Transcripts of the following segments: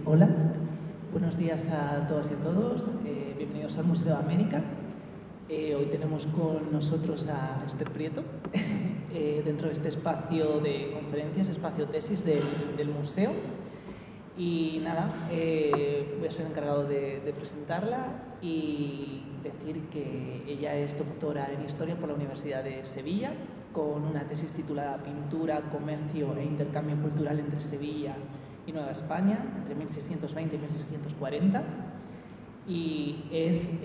Hola, buenos días a todas y a todos. Bienvenidos al Museo de América. Hoy tenemos con nosotros a Esther Prieto dentro de este espacio de conferencias, espacio tesis del museo. Y nada, voy a ser encargado de presentarla y decir que ella es doctora en Historia por la Universidad de Sevilla, con una tesis titulada Pintura, Comercio e Intercambio Cultural entre Sevilla y Nueva España, entre 1620 y 1640. Y es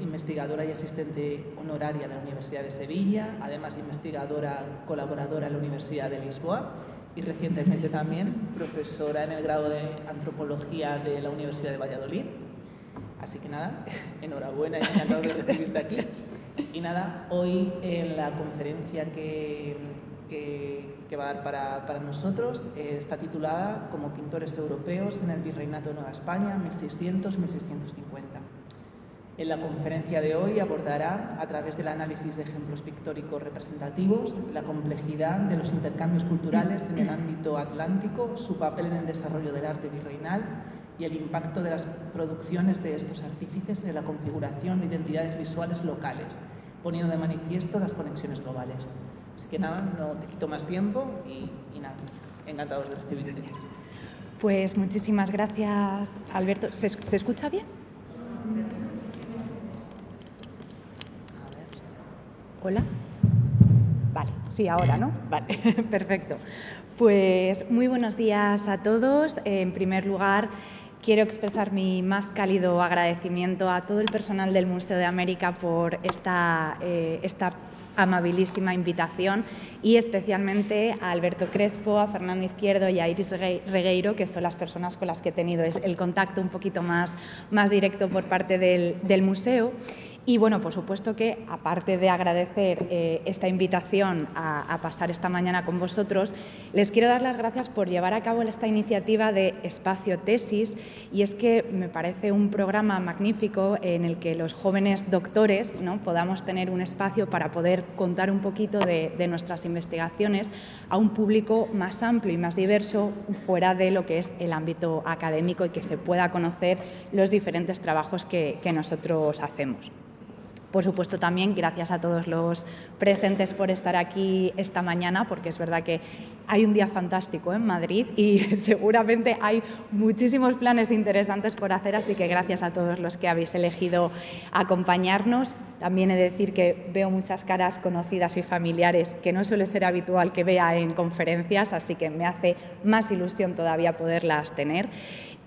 investigadora y asistente honoraria de la Universidad de Sevilla, además de investigadora colaboradora en la Universidad de Lisboa y recientemente también profesora en el grado de Antropología de la Universidad de Valladolid. Así que nada, enhorabuena y encantado de recibirte aquí. Y nada, hoy en la conferencia que va a dar para nosotros está titulada Como pintores europeos en el Virreinato de Nueva España, 1600-1650. En la conferencia de hoy abordará, a través del análisis de ejemplos pictóricos representativos, la complejidad de los intercambios culturales en el ámbito atlántico, su papel en el desarrollo del arte virreinal y el impacto de las producciones de estos artífices en la configuración de identidades visuales locales, poniendo de manifiesto las conexiones globales. Así que nada, no te quito más tiempo y nada, encantados de recibirte. Pues muchísimas gracias, Alberto. ¿Se escucha bien? A ver. ¿Hola? Vale, sí, ahora, ¿no? Vale, perfecto. Pues muy buenos días a todos. En primer lugar, quiero expresar mi más cálido agradecimiento a todo el personal del Museo de América por esta amabilísima invitación y especialmente a Alberto Crespo, a Fernando Izquierdo y a Iris Regueiro, que son las personas con las que he tenido el contacto un poquito más directo por parte del museo. Y bueno, por supuesto que, aparte de agradecer esta invitación a pasar esta mañana con vosotros, les quiero dar las gracias por llevar a cabo esta iniciativa de Espacio Tesis, y es que me parece un programa magnífico en el que los jóvenes doctores, ¿no?, podamos tener un espacio para poder contar un poquito de nuestras investigaciones a un público más amplio y más diverso fuera de lo que es el ámbito académico y que se pueda conocer los diferentes trabajos que nosotros hacemos. Por supuesto, también gracias a todos los presentes por estar aquí esta mañana, porque es verdad que hay un día fantástico en Madrid y seguramente hay muchísimos planes interesantes por hacer, así que gracias a todos los que habéis elegido acompañarnos. También he de decir que veo muchas caras conocidas y familiares que no suele ser habitual que vea en conferencias, así que me hace más ilusión todavía poderlas tener.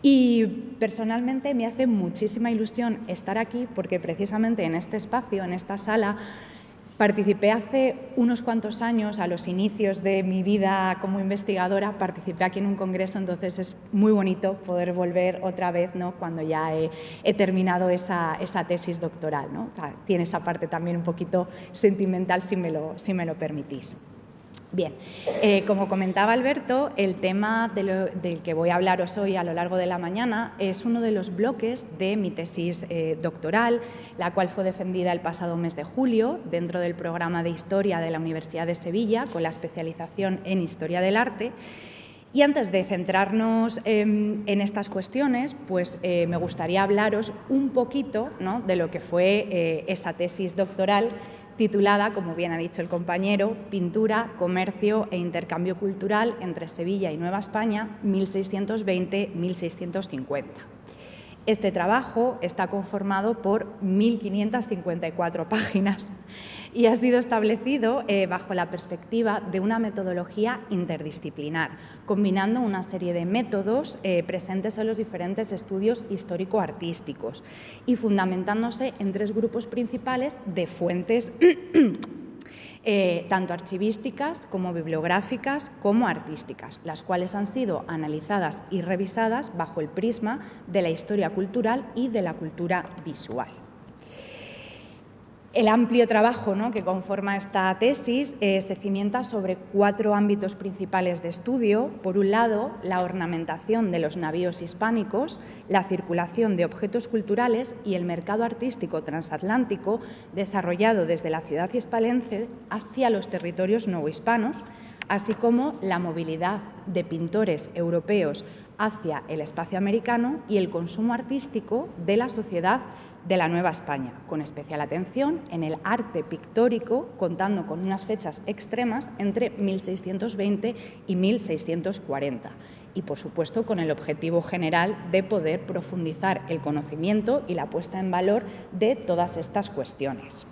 Y personalmente me hace muchísima ilusión estar aquí porque precisamente en este espacio, en esta sala, participé hace unos cuantos años, a los inicios de mi vida como investigadora, participé aquí en un congreso, entonces es muy bonito poder volver otra vez, ¿no?, cuando ya he terminado esa tesis doctoral, ¿no? O sea, tiene esa parte también un poquito sentimental, si me lo permitís. Bien, como comentaba Alberto, el tema del que voy a hablaros hoy a lo largo de la mañana es uno de los bloques de mi tesis doctoral, la cual fue defendida el pasado mes de julio dentro del programa de Historia de la Universidad de Sevilla con la especialización en Historia del Arte. Y antes de centrarnos en estas cuestiones, pues me gustaría hablaros un poquito, ¿no?, de lo que fue esa tesis doctoral titulada, como bien ha dicho el compañero, Pintura, Comercio e Intercambio Cultural entre Sevilla y Nueva España, 1620-1650. Este trabajo está conformado por 1.554 páginas y ha sido establecido bajo la perspectiva de una metodología interdisciplinar, combinando una serie de métodos presentes en los diferentes estudios histórico-artísticos y fundamentándose en tres grupos principales de fuentes tanto archivísticas como bibliográficas como artísticas, las cuales han sido analizadas y revisadas bajo el prisma de la historia cultural y de la cultura visual. El amplio trabajo, ¿no?, que conforma esta tesis se cimienta sobre 4 ámbitos principales de estudio. Por un lado, la ornamentación de los navíos hispánicos, la circulación de objetos culturales y el mercado artístico transatlántico desarrollado desde la ciudad hispalense hacia los territorios novohispanos, así como la movilidad de pintores europeos hacia el espacio americano y el consumo artístico de la sociedad de la Nueva España, con especial atención en el arte pictórico, contando con unas fechas extremas entre 1620 y 1640, y por supuesto con el objetivo general de poder profundizar el conocimiento y la puesta en valor de todas estas cuestiones.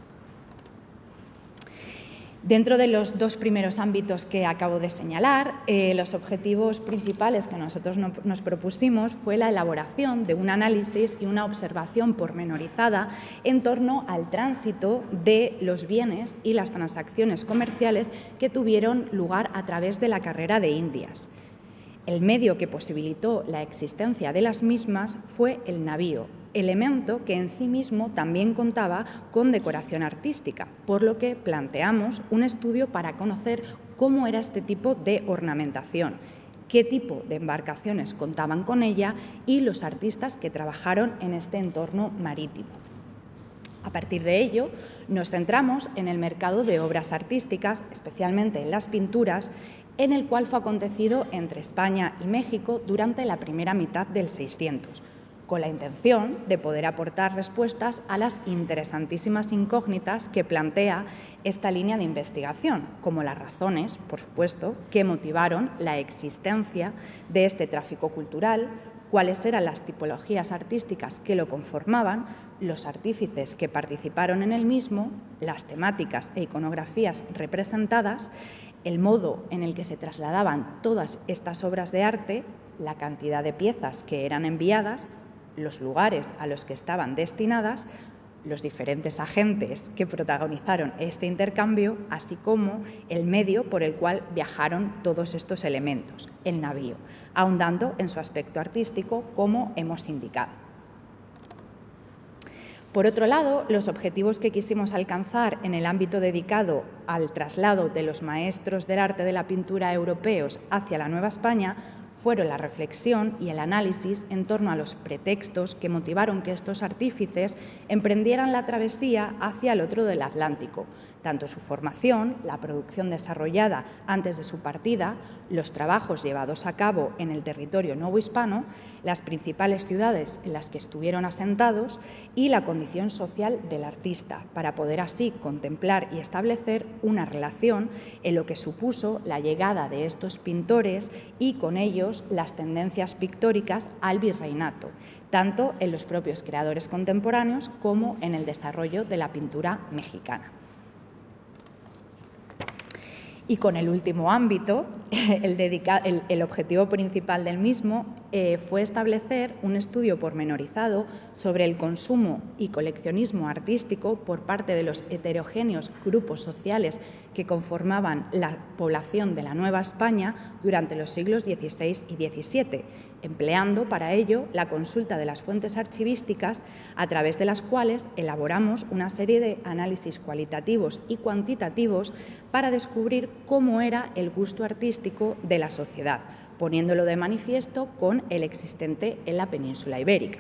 Dentro de los dos primeros ámbitos que acabo de señalar, los objetivos principales que nosotros nos propusimos fue la elaboración de un análisis y una observación pormenorizada en torno al tránsito de los bienes y las transacciones comerciales que tuvieron lugar a través de la carrera de Indias. El medio que posibilitó la existencia de las mismas fue el navío, elemento que en sí mismo también contaba con decoración artística, por lo que planteamos un estudio para conocer cómo era este tipo de ornamentación, qué tipo de embarcaciones contaban con ella y los artistas que trabajaron en este entorno marítimo. A partir de ello, nos centramos en el mercado de obras artísticas, especialmente en las pinturas, en el cual fue acontecido entre España y México durante la primera mitad del 600, con la intención de poder aportar respuestas a las interesantísimas incógnitas que plantea esta línea de investigación, como las razones, por supuesto, que motivaron la existencia de este tráfico cultural, cuáles eran las tipologías artísticas que lo conformaban, los artífices que participaron en el mismo, las temáticas e iconografías representadas, el modo en el que se trasladaban todas estas obras de arte, la cantidad de piezas que eran enviadas, los lugares a los que estaban destinadas, los diferentes agentes que protagonizaron este intercambio, así como el medio por el cual viajaron todos estos elementos, el navío, ahondando en su aspecto artístico, como hemos indicado. Por otro lado, los objetivos que quisimos alcanzar en el ámbito dedicado al traslado de los maestros del arte de la pintura europeos hacia la Nueva España fueron la reflexión y el análisis en torno a los pretextos que motivaron que estos artífices emprendieran la travesía hacia el otro del Atlántico, tanto su formación, la producción desarrollada antes de su partida, los trabajos llevados a cabo en el territorio novohispano, las principales ciudades en las que estuvieron asentados y la condición social del artista, para poder así contemplar y establecer una relación en lo que supuso la llegada de estos pintores y con ellos las tendencias pictóricas al virreinato, tanto en los propios creadores contemporáneos como en el desarrollo de la pintura mexicana. Y con el último ámbito, el objetivo principal del mismo fue establecer un estudio pormenorizado sobre el consumo y coleccionismo artístico por parte de los heterogéneos grupos sociales que conformaban la población de la Nueva España durante los siglos XVI y XVII, empleando para ello la consulta de las fuentes archivísticas, a través de las cuales elaboramos una serie de análisis cualitativos y cuantitativos para descubrir cómo era el gusto artístico de la sociedad, poniéndolo de manifiesto con el existente en la península ibérica.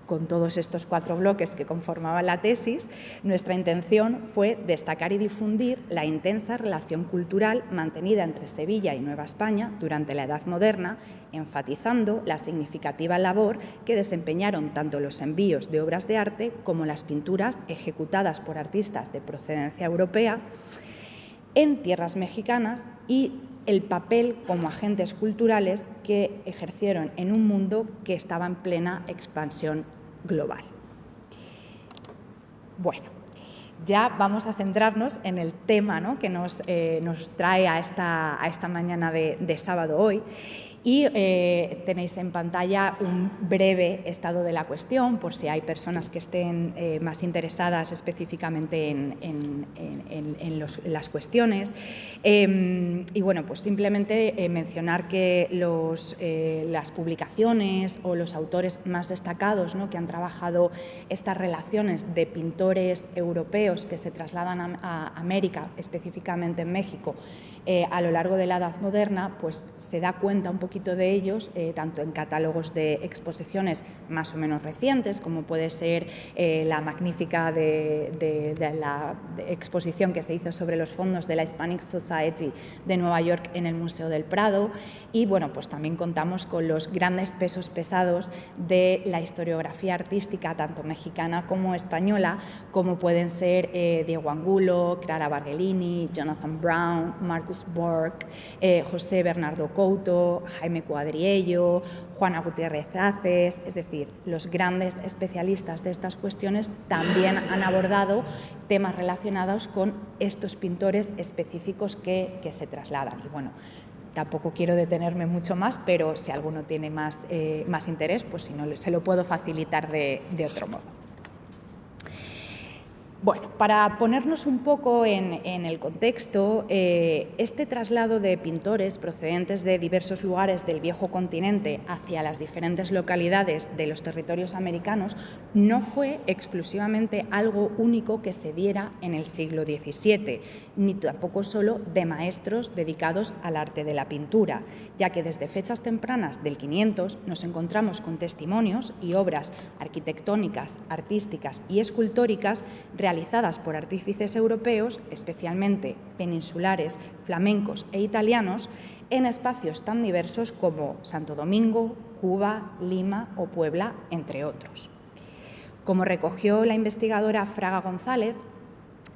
Con todos estos 4 bloques que conformaban la tesis, nuestra intención fue destacar y difundir la intensa relación cultural mantenida entre Sevilla y Nueva España durante la Edad Moderna, enfatizando la significativa labor que desempeñaron tanto los envíos de obras de arte como las pinturas ejecutadas por artistas de procedencia europea en tierras mexicanas y el papel como agentes culturales que ejercieron en un mundo que estaba en plena expansión global. Bueno, ya vamos a centrarnos en el tema, ¿no?, que nos trae a esta mañana de sábado hoy. Y tenéis en pantalla un breve estado de la cuestión, por si hay personas que estén más interesadas específicamente en las cuestiones. Y bueno, pues simplemente mencionar que las publicaciones o los autores más destacados, ¿no?, que han trabajado estas relaciones de pintores europeos que se trasladan a América, específicamente en México, a lo largo de la Edad Moderna, pues se da cuenta un poquito de ellos, tanto en catálogos de exposiciones más o menos recientes, como puede ser la magnífica de la exposición que se hizo sobre los fondos de la Hispanic Society de Nueva York en el Museo del Prado, y bueno, pues también contamos con los grandes pesos pesados de la historiografía artística, tanto mexicana como española, como pueden ser Diego Angulo, Clara Bargelini, Jonathan Brown, Marcus Borg, José Bernardo Couto, Jaime Cuadriello, Juana Gutiérrez Haces. Es decir, los grandes especialistas de estas cuestiones también han abordado temas relacionados con estos pintores específicos que se trasladan. Y bueno, tampoco quiero detenerme mucho más, pero si alguno tiene más interés, pues si no, se lo puedo facilitar de otro modo. Bueno, para ponernos un poco en el contexto, este traslado de pintores procedentes de diversos lugares del viejo continente hacia las diferentes localidades de los territorios americanos no fue exclusivamente algo único que se diera en el siglo XVII, ni tampoco solo de maestros dedicados al arte de la pintura, ya que desde fechas tempranas del 500 nos encontramos con testimonios y obras arquitectónicas, artísticas y escultóricas realizadas por artífices europeos, especialmente peninsulares, flamencos e italianos, en espacios tan diversos como Santo Domingo, Cuba, Lima o Puebla, entre otros. Como recogió la investigadora Fraga González,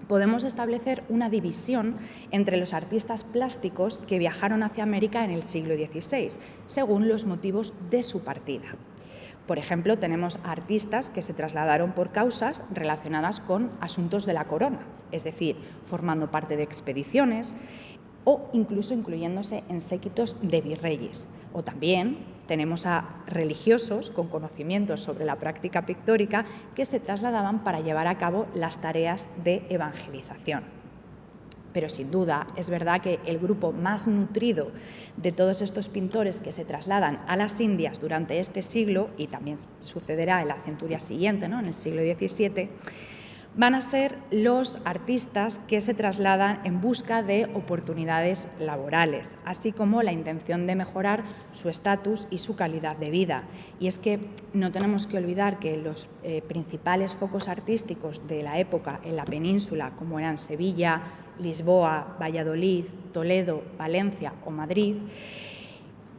podemos establecer una división entre los artistas plásticos que viajaron hacia América en el siglo XVI, según los motivos de su partida. Por ejemplo, tenemos artistas que se trasladaron por causas relacionadas con asuntos de la corona, es decir, formando parte de expediciones o incluso incluyéndose en séquitos de virreyes. O también tenemos a religiosos con conocimientos sobre la práctica pictórica que se trasladaban para llevar a cabo las tareas de evangelización. Pero sin duda es verdad que el grupo más nutrido de todos estos pintores que se trasladan a las Indias durante este siglo, y también sucederá en la centuria siguiente, ¿no?, en el siglo XVII, van a ser los artistas que se trasladan en busca de oportunidades laborales, así como la intención de mejorar su estatus y su calidad de vida. Y es que no tenemos que olvidar que los principales focos artísticos de la época en la península, como eran Sevilla, Lisboa, Valladolid, Toledo, Valencia o Madrid,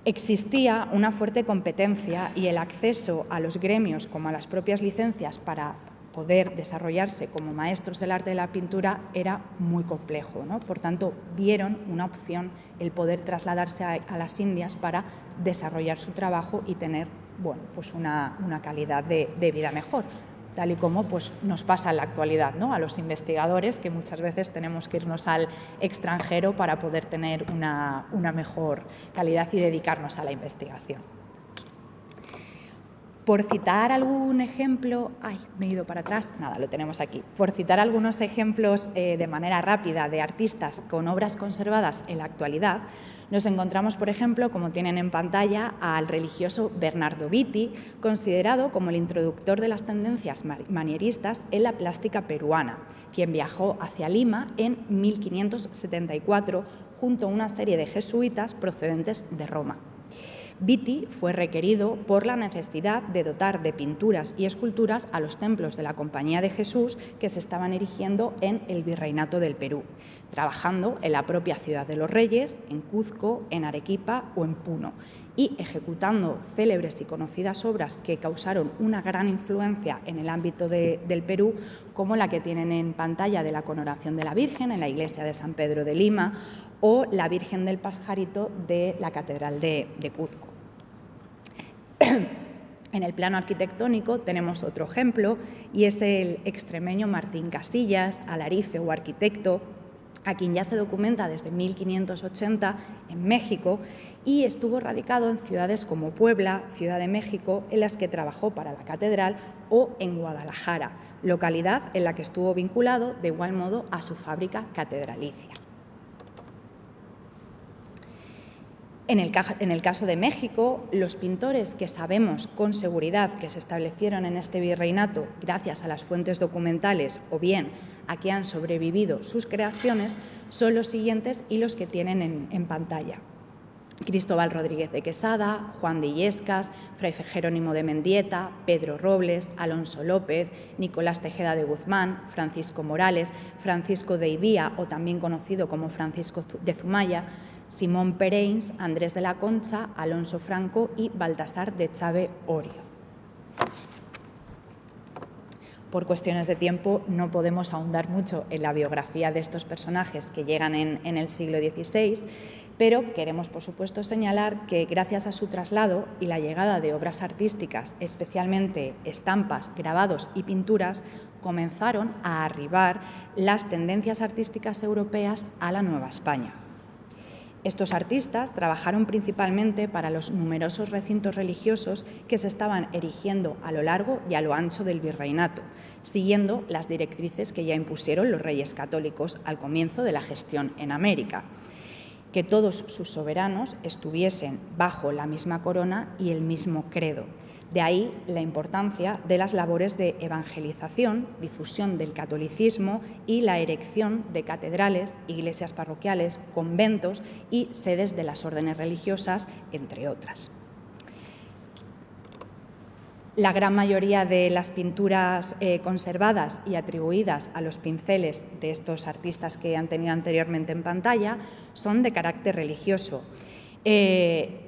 existía una fuerte competencia y el acceso a los gremios como a las propias licencias para poder desarrollarse como maestros del arte de la pintura era muy complejo, ¿no? Por tanto, vieron una opción el poder trasladarse a las Indias para desarrollar su trabajo y tener, bueno, pues una calidad de vida mejor, tal y como pues, nos pasa en la actualidad, ¿no?, a los investigadores, que muchas veces tenemos que irnos al extranjero para poder tener una mejor calidad y dedicarnos a la investigación. Por citar algún ejemplo, me he ido para atrás, nada, lo tenemos aquí. Por citar algunos ejemplos de manera rápida de artistas con obras conservadas en la actualidad, nos encontramos, por ejemplo, como tienen en pantalla, al religioso Bernardo Vitti, considerado como el introductor de las tendencias manieristas en la plástica peruana, quien viajó hacia Lima en 1574 junto a una serie de jesuitas procedentes de Roma. Vitti fue requerido por la necesidad de dotar de pinturas y esculturas a los templos de la Compañía de Jesús que se estaban erigiendo en el Virreinato del Perú, trabajando en la propia Ciudad de los Reyes, en Cuzco, en Arequipa o en Puno, y ejecutando célebres y conocidas obras que causaron una gran influencia en el ámbito del Perú, como la que tienen en pantalla de la Coronación de la Virgen en la iglesia de San Pedro de Lima o la Virgen del Pajarito de la Catedral de Cuzco. En el plano arquitectónico tenemos otro ejemplo y es el extremeño Martín Casillas, alarife o arquitecto, a quien ya se documenta desde 1580 en México y estuvo radicado en ciudades como Puebla, Ciudad de México, en las que trabajó para la catedral, o en Guadalajara, localidad en la que estuvo vinculado de igual modo a su fábrica catedralicia. En el caso de México, los pintores que sabemos con seguridad que se establecieron en este virreinato gracias a las fuentes documentales o bien a que han sobrevivido sus creaciones son los siguientes y los que tienen en pantalla. Cristóbal Rodríguez de Quesada, Juan de Illescas, Fray Jerónimo de Mendieta, Pedro Robles, Alonso López, Nicolás Tejeda de Guzmán, Francisco Morales, Francisco de Ibía, o también conocido como Francisco de Zumaya, Simón Pereins, Andrés de la Concha, Alonso Franco y Baltasar de Echave Orio. Por cuestiones de tiempo no podemos ahondar mucho en la biografía de estos personajes que llegan en el siglo XVI, pero queremos, por supuesto, señalar que gracias a su traslado y la llegada de obras artísticas, especialmente estampas, grabados y pinturas, comenzaron a arribar las tendencias artísticas europeas a la Nueva España. Estos artistas trabajaron principalmente para los numerosos recintos religiosos que se estaban erigiendo a lo largo y a lo ancho del virreinato, siguiendo las directrices que ya impusieron los reyes católicos al comienzo de la gestión en América: que todos sus soberanos estuviesen bajo la misma corona y el mismo credo. De ahí la importancia de las labores de evangelización, difusión del catolicismo y la erección de catedrales, iglesias parroquiales, conventos y sedes de las órdenes religiosas, entre otras. La gran mayoría de las pinturas conservadas y atribuidas a los pinceles de estos artistas que han tenido anteriormente en pantalla son de carácter religioso,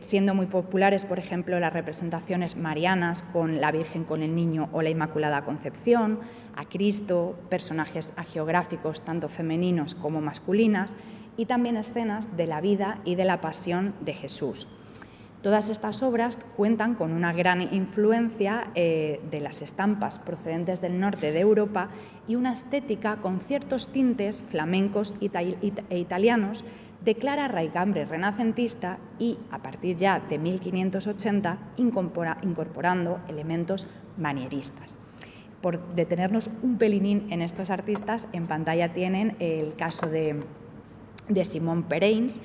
siendo muy populares, por ejemplo, las representaciones marianas con la Virgen con el Niño o la Inmaculada Concepción, a Cristo, personajes hagiográficos tanto femeninos como masculinas y también escenas de la vida y de la pasión de Jesús. Todas estas obras cuentan con una gran influencia de las estampas procedentes del norte de Europa y una estética con ciertos tintes flamencos e italianos de clara raigambre renacentista y, a partir ya de 1580, incorporando elementos manieristas. Por detenernos un pelinín en estos artistas, en pantalla tienen el caso de Simón Pereins,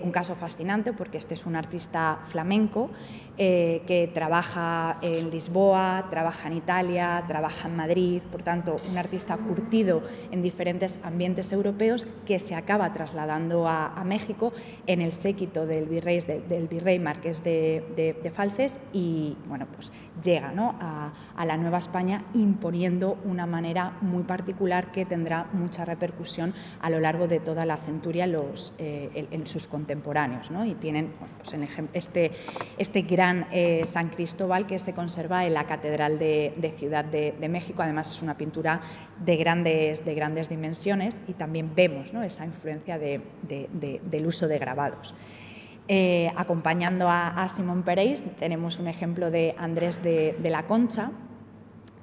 un caso fascinante porque este es un artista flamenco que trabaja en Lisboa, trabaja en Italia, trabaja en Madrid, por tanto un artista curtido en diferentes ambientes europeos que se acaba trasladando a México en el séquito del virrey Marqués de Falces y bueno, pues llega, ¿no?, a la Nueva España imponiendo una manera muy particular que tendrá mucha repercusión a lo largo de toda la centuria en sus contemporáneos, ¿no? Y tienen, bueno, pues este gran San Cristóbal que se conserva en la Catedral de Ciudad de México. Además es una pintura de grandes dimensiones y también vemos, ¿no?, esa influencia del uso de grabados. Acompañando a Simón Pereins tenemos un ejemplo de Andrés de la Concha,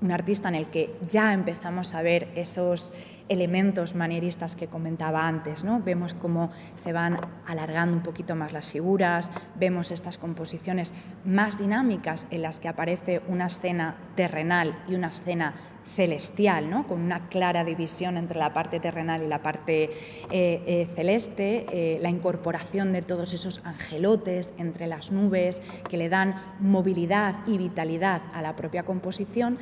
un artista en el que ya empezamos a ver esos elementos manieristas que comentaba antes, ¿no? Vemos cómo se van alargando un poquito más las figuras, vemos estas composiciones más dinámicas en las que aparece una escena terrenal y una escena celestial, ¿no?, con una clara división entre la parte terrenal y la parte celeste, la incorporación de todos esos angelotes entre las nubes que le dan movilidad y vitalidad a la propia composición.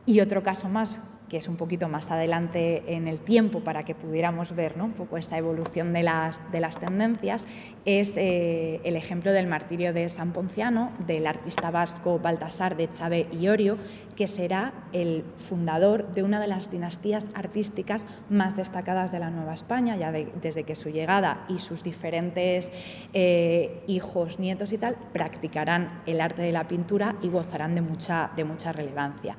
Y otro caso más, que es un poquito más adelante en el tiempo para que pudiéramos ver, ¿no?, un poco esta evolución de las tendencias, es el ejemplo del martirio de San Ponciano, del artista vasco Baltasar de Echave y Orio, que será el fundador de una de las dinastías artísticas más destacadas de la Nueva España, ya desde que su llegada y sus diferentes hijos, nietos y tal, practicarán el arte de la pintura y gozarán de mucha relevancia.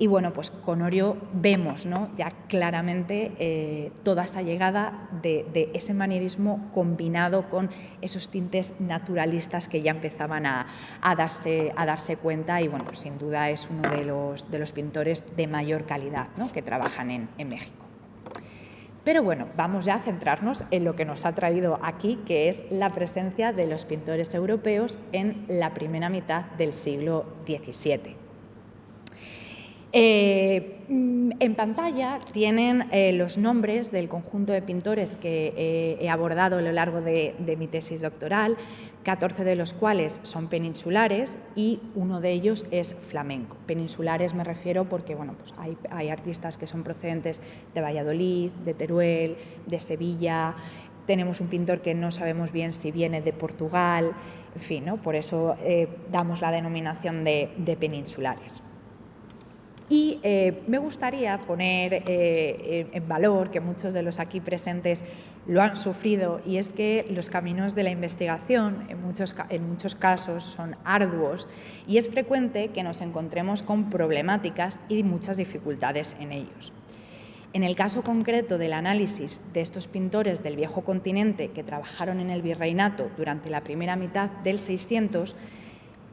Y bueno, pues con Orio vemos, ¿no?, ya claramente toda esa llegada de ese manierismo combinado con esos tintes naturalistas que ya empezaban a darse cuenta y bueno, sin duda es uno de los pintores de mayor calidad, ¿no?, que trabajan en México. Pero bueno, vamos ya a centrarnos en lo que nos ha traído aquí, que es la presencia de los pintores europeos en la primera mitad del siglo XVII. En pantalla tienen los nombres del conjunto de pintores que he abordado a lo largo de mi tesis doctoral, 14 de los cuales son peninsulares y uno de ellos es flamenco. Peninsulares me refiero porque bueno, pues hay artistas que son procedentes de Valladolid, de Teruel, de Sevilla. Tenemos un pintor que no sabemos bien si viene de Portugal, en fin, ¿no? Por eso damos la denominación de peninsulares. Y me gustaría poner en valor, que muchos de los aquí presentes lo han sufrido, y es que los caminos de la investigación en muchos casos son arduos y es frecuente que nos encontremos con problemáticas y muchas dificultades en ellos. En el caso concreto del análisis de estos pintores del Viejo Continente que trabajaron en el Virreinato durante la primera mitad del 600,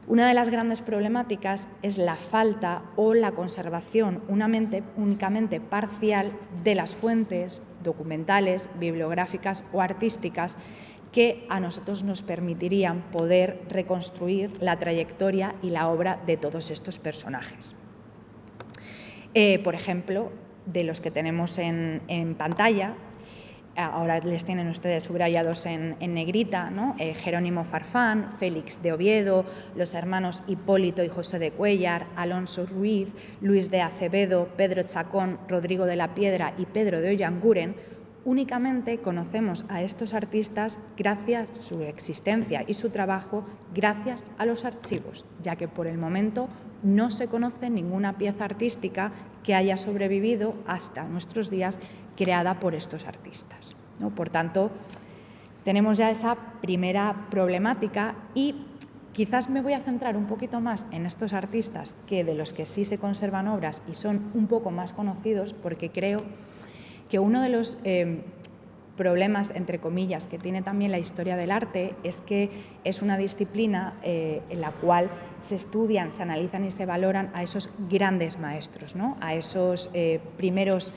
una de las grandes problemáticas es la falta o la conservación únicamente parcial de las fuentes documentales, bibliográficas o artísticas que a nosotros nos permitirían poder reconstruir la trayectoria y la obra de todos estos personajes. Por ejemplo, de los que tenemos en pantalla, ahora les tienen ustedes subrayados en negrita, ¿no? Jerónimo Farfán, Félix de Oviedo, los hermanos Hipólito y José de Cuéllar, Alonso Ruiz, Luis de Acevedo, Pedro Chacón, Rodrigo de la Piedra y Pedro de Ollanguren. Únicamente conocemos a estos artistas gracias a su existencia y su trabajo, gracias a los archivos, ya que por el momento no se conoce ninguna pieza artística que haya sobrevivido hasta nuestros días creada por estos artistas, ¿no? Por tanto, tenemos ya esa primera problemática y quizás me voy a centrar un poquito más en estos artistas que de los que sí se conservan obras y son un poco más conocidos, porque creo que uno de los problemas, entre comillas, que tiene también la historia del arte es que es una disciplina en la cual se estudian, se analizan y se valoran a esos grandes maestros, ¿no? A esos primeros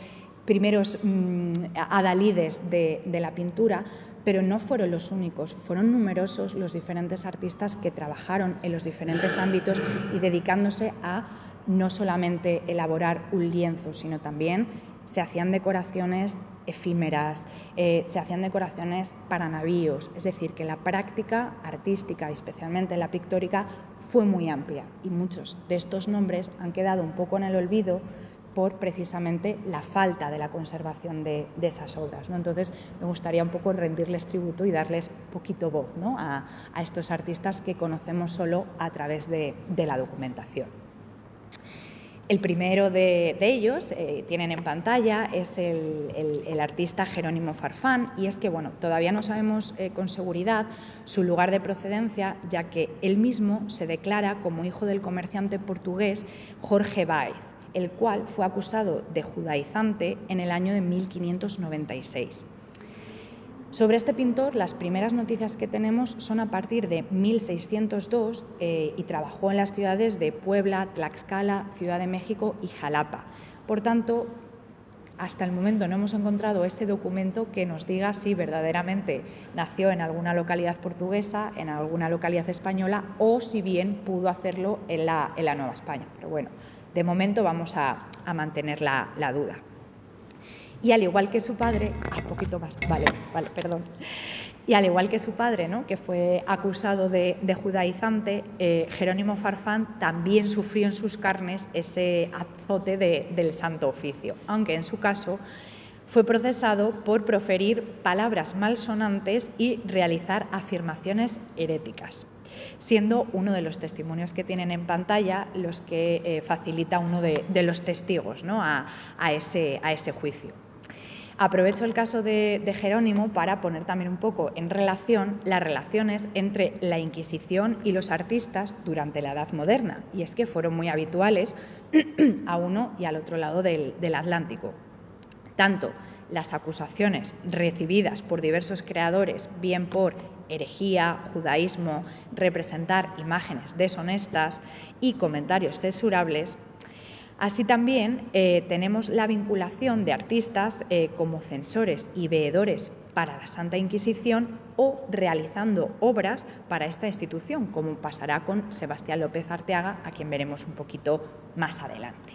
adalides de la pintura, pero no fueron los únicos, fueron numerosos los diferentes artistas que trabajaron en los diferentes ámbitos y dedicándose a no solamente elaborar un lienzo, sino también se hacían decoraciones efímeras, se hacían decoraciones para navíos, es decir, que la práctica artística, especialmente la pictórica, fue muy amplia y muchos de estos nombres han quedado un poco en el olvido por precisamente la falta de la conservación de esas obras, ¿no? Entonces, me gustaría un poco rendirles tributo y darles poquito voz, ¿no? a estos artistas que conocemos solo a través de la documentación. El primero de ellos, tienen en pantalla, es el artista Jerónimo Farfán, y es que bueno, todavía no sabemos con seguridad su lugar de procedencia, ya que él mismo se declara como hijo del comerciante portugués Jorge Báez, el cual fue acusado de judaizante en el año de 1596. Sobre este pintor, las primeras noticias que tenemos son a partir de 1602 y trabajó en las ciudades de Puebla, Tlaxcala, Ciudad de México y Jalapa. Por tanto, hasta el momento no hemos encontrado ese documento que nos diga si verdaderamente nació en alguna localidad portuguesa, en alguna localidad española o si bien pudo hacerlo en la Nueva España. Pero bueno, de momento vamos a mantener la duda. Y al igual que su padre, poquito más, vale, perdón. Y al igual que su padre, ¿no? Que fue acusado de judaizante, Jerónimo Farfán también sufrió en sus carnes ese azote del Santo Oficio, aunque en su caso fue procesado por proferir palabras malsonantes y realizar afirmaciones heréticas, siendo uno de los testimonios que tienen en pantalla los que facilita uno de los testigos, ¿no? a ese juicio. Aprovecho el caso de Jerónimo para poner también un poco en relación las relaciones entre la Inquisición y los artistas durante la Edad Moderna, y es que fueron muy habituales a uno y al otro lado del Atlántico. Tanto las acusaciones recibidas por diversos creadores, bien por herejía, judaísmo, representar imágenes deshonestas y comentarios censurables. Así también tenemos la vinculación de artistas como censores y veedores para la Santa Inquisición o realizando obras para esta institución, como pasará con Sebastián López Arteaga, a quien veremos un poquito más adelante.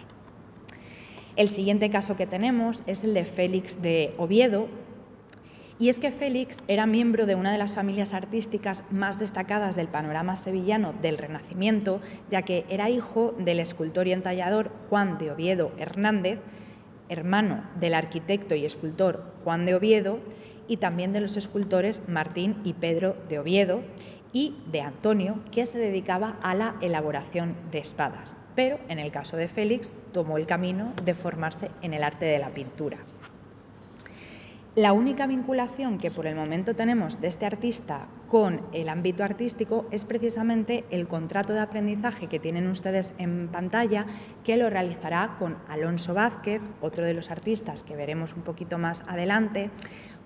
El siguiente caso que tenemos es el de Félix de Oviedo, y es que Félix era miembro de una de las familias artísticas más destacadas del panorama sevillano del Renacimiento, ya que era hijo del escultor y entallador Juan de Oviedo Hernández, hermano del arquitecto y escultor Juan de Oviedo, y también de los escultores Martín y Pedro de Oviedo, y de Antonio, que se dedicaba a la elaboración de espadas. Pero en el caso de Félix tomó el camino de formarse en el arte de la pintura. La única vinculación que por el momento tenemos de este artista con el ámbito artístico es precisamente el contrato de aprendizaje que tienen ustedes en pantalla, que lo realizará con Alonso Vázquez, otro de los artistas que veremos un poquito más adelante,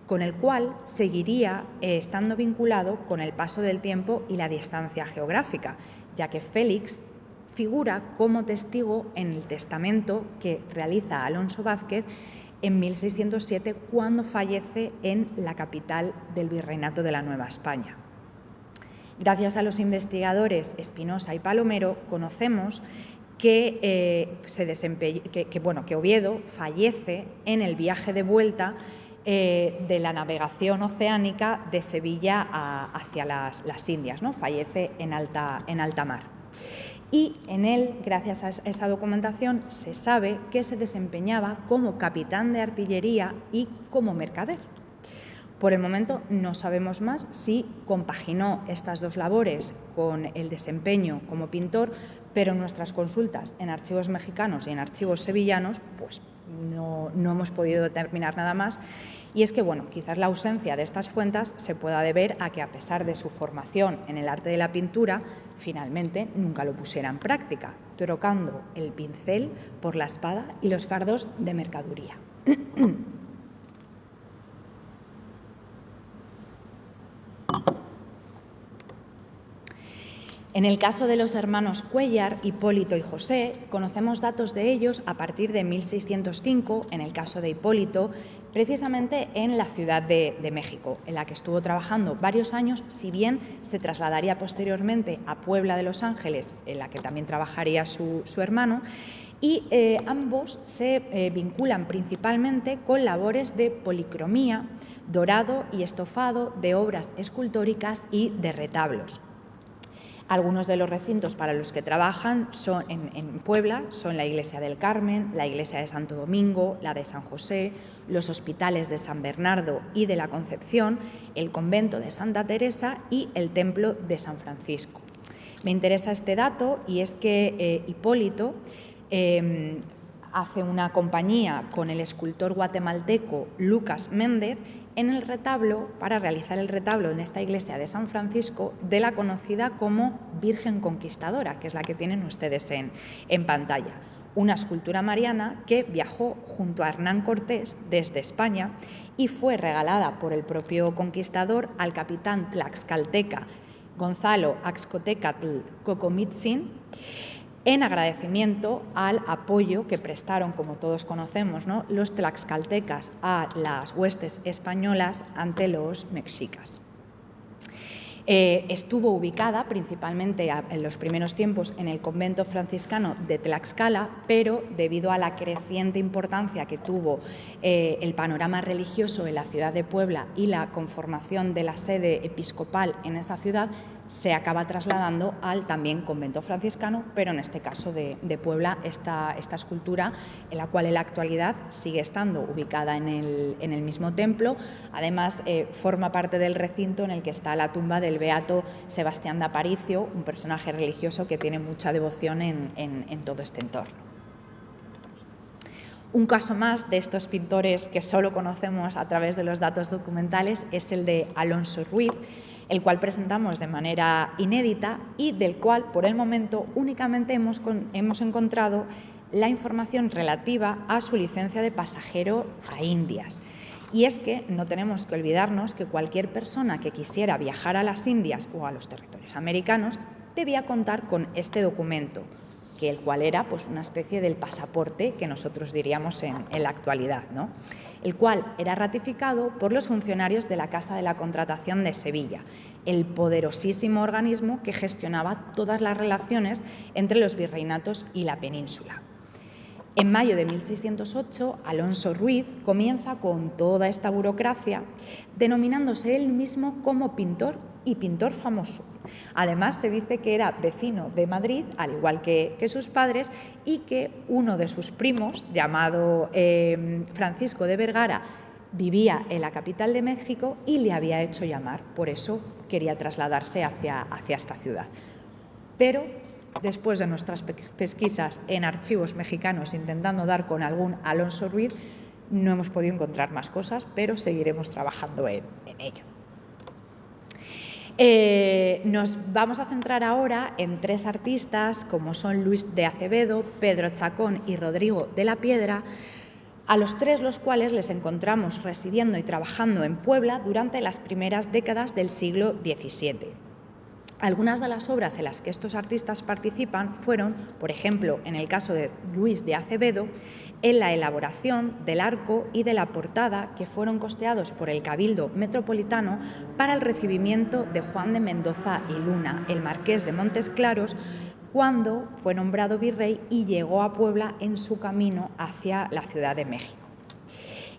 con el cual seguiría estando vinculado con el paso del tiempo y la distancia geográfica, ya que Félix figura como testigo en el testamento que realiza Alonso Vázquez en 1607, cuando fallece en la capital del Virreinato de la Nueva España. Gracias a los investigadores Espinosa y Palomero conocemos que Oviedo fallece en el viaje de vuelta de la navegación oceánica de Sevilla hacia las Indias, ¿no? Fallece en alta mar. Y en él, gracias a esa documentación, se sabe que se desempeñaba como capitán de artillería y como mercader. Por el momento no sabemos más si compaginó estas dos labores con el desempeño como pintor, pero en nuestras consultas en archivos mexicanos y en archivos sevillanos pues no hemos podido determinar nada más. Y es que, quizás la ausencia de estas fuentes se pueda deber a que, a pesar de su formación en el arte de la pintura, finalmente nunca lo pusiera en práctica, trocando el pincel por la espada y los fardos de mercaduría. En el caso de los hermanos Cuéllar, Hipólito y José, conocemos datos de ellos a partir de 1605, en el caso de Hipólito, precisamente en la Ciudad de México, en la que estuvo trabajando varios años, si bien se trasladaría posteriormente a Puebla de Los Ángeles, en la que también trabajaría su hermano, y ambos se vinculan principalmente con labores de policromía, dorado y estofado de obras escultóricas y de retablos. Algunos de los recintos para los que trabajan son en Puebla son la Iglesia del Carmen, la Iglesia de Santo Domingo, la de San José, los hospitales de San Bernardo y de la Concepción, el convento de Santa Teresa y el templo de San Francisco. Me interesa este dato y es que Hipólito hace una compañía con el escultor guatemalteco Lucas Méndez en el retablo, para realizar el retablo en esta iglesia de San Francisco, de la conocida como Virgen Conquistadora, que es la que tienen ustedes en pantalla. Una escultura mariana que viajó junto a Hernán Cortés desde España y fue regalada por el propio conquistador al capitán tlaxcalteca Gonzalo Axcotecatl Cocomitzin, en agradecimiento al apoyo que prestaron, como todos conocemos, ¿no?, los tlaxcaltecas a las huestes españolas ante los mexicas. Estuvo ubicada principalmente en los primeros tiempos en el convento franciscano de Tlaxcala, pero debido a la creciente importancia que tuvo el panorama religioso en la ciudad de Puebla y la conformación de la sede episcopal en esa ciudad, se acaba trasladando al también convento franciscano, pero en este caso de Puebla, esta escultura, en la cual en la actualidad sigue estando ubicada en el mismo templo. Además, forma parte del recinto en el que está la tumba del beato Sebastián de Aparicio, un personaje religioso que tiene mucha devoción en todo este entorno. Un caso más de estos pintores que solo conocemos a través de los datos documentales es el de Alonso Ruiz, el cual presentamos de manera inédita y del cual, por el momento, únicamente hemos encontrado la información relativa a su licencia de pasajero a Indias. Y es que no tenemos que olvidarnos que cualquier persona que quisiera viajar a las Indias o a los territorios americanos debía contar con este documento, el cual era pues una especie del pasaporte que nosotros diríamos en la actualidad, ¿no?, el cual era ratificado por los funcionarios de la Casa de la Contratación de Sevilla, el poderosísimo organismo que gestionaba todas las relaciones entre los virreinatos y la península. En mayo de 1608, Alonso Ruiz comienza con toda esta burocracia, denominándose él mismo como pintor y pintor famoso. Además, se dice que era vecino de Madrid, al igual que sus padres, y que uno de sus primos, llamado Francisco de Vergara, vivía en la capital de México y le había hecho llamar. Por eso quería trasladarse hacia esta ciudad. Pero después de nuestras pesquisas en archivos mexicanos intentando dar con algún Alonso Ruiz, no hemos podido encontrar más cosas, pero seguiremos trabajando en ello. Nos vamos a centrar ahora en 3 artistas, como son Luis de Acevedo, Pedro Chacón y Rodrigo de la Piedra, a los 3 los cuales les encontramos residiendo y trabajando en Puebla durante las primeras décadas del siglo XVII. Algunas de las obras en las que estos artistas participan fueron, por ejemplo, en el caso de Luis de Acevedo, en la elaboración del arco y de la portada que fueron costeados por el Cabildo Metropolitano para el recibimiento de Juan de Mendoza y Luna, el marqués de Montes Claros, cuando fue nombrado virrey y llegó a Puebla en su camino hacia la Ciudad de México.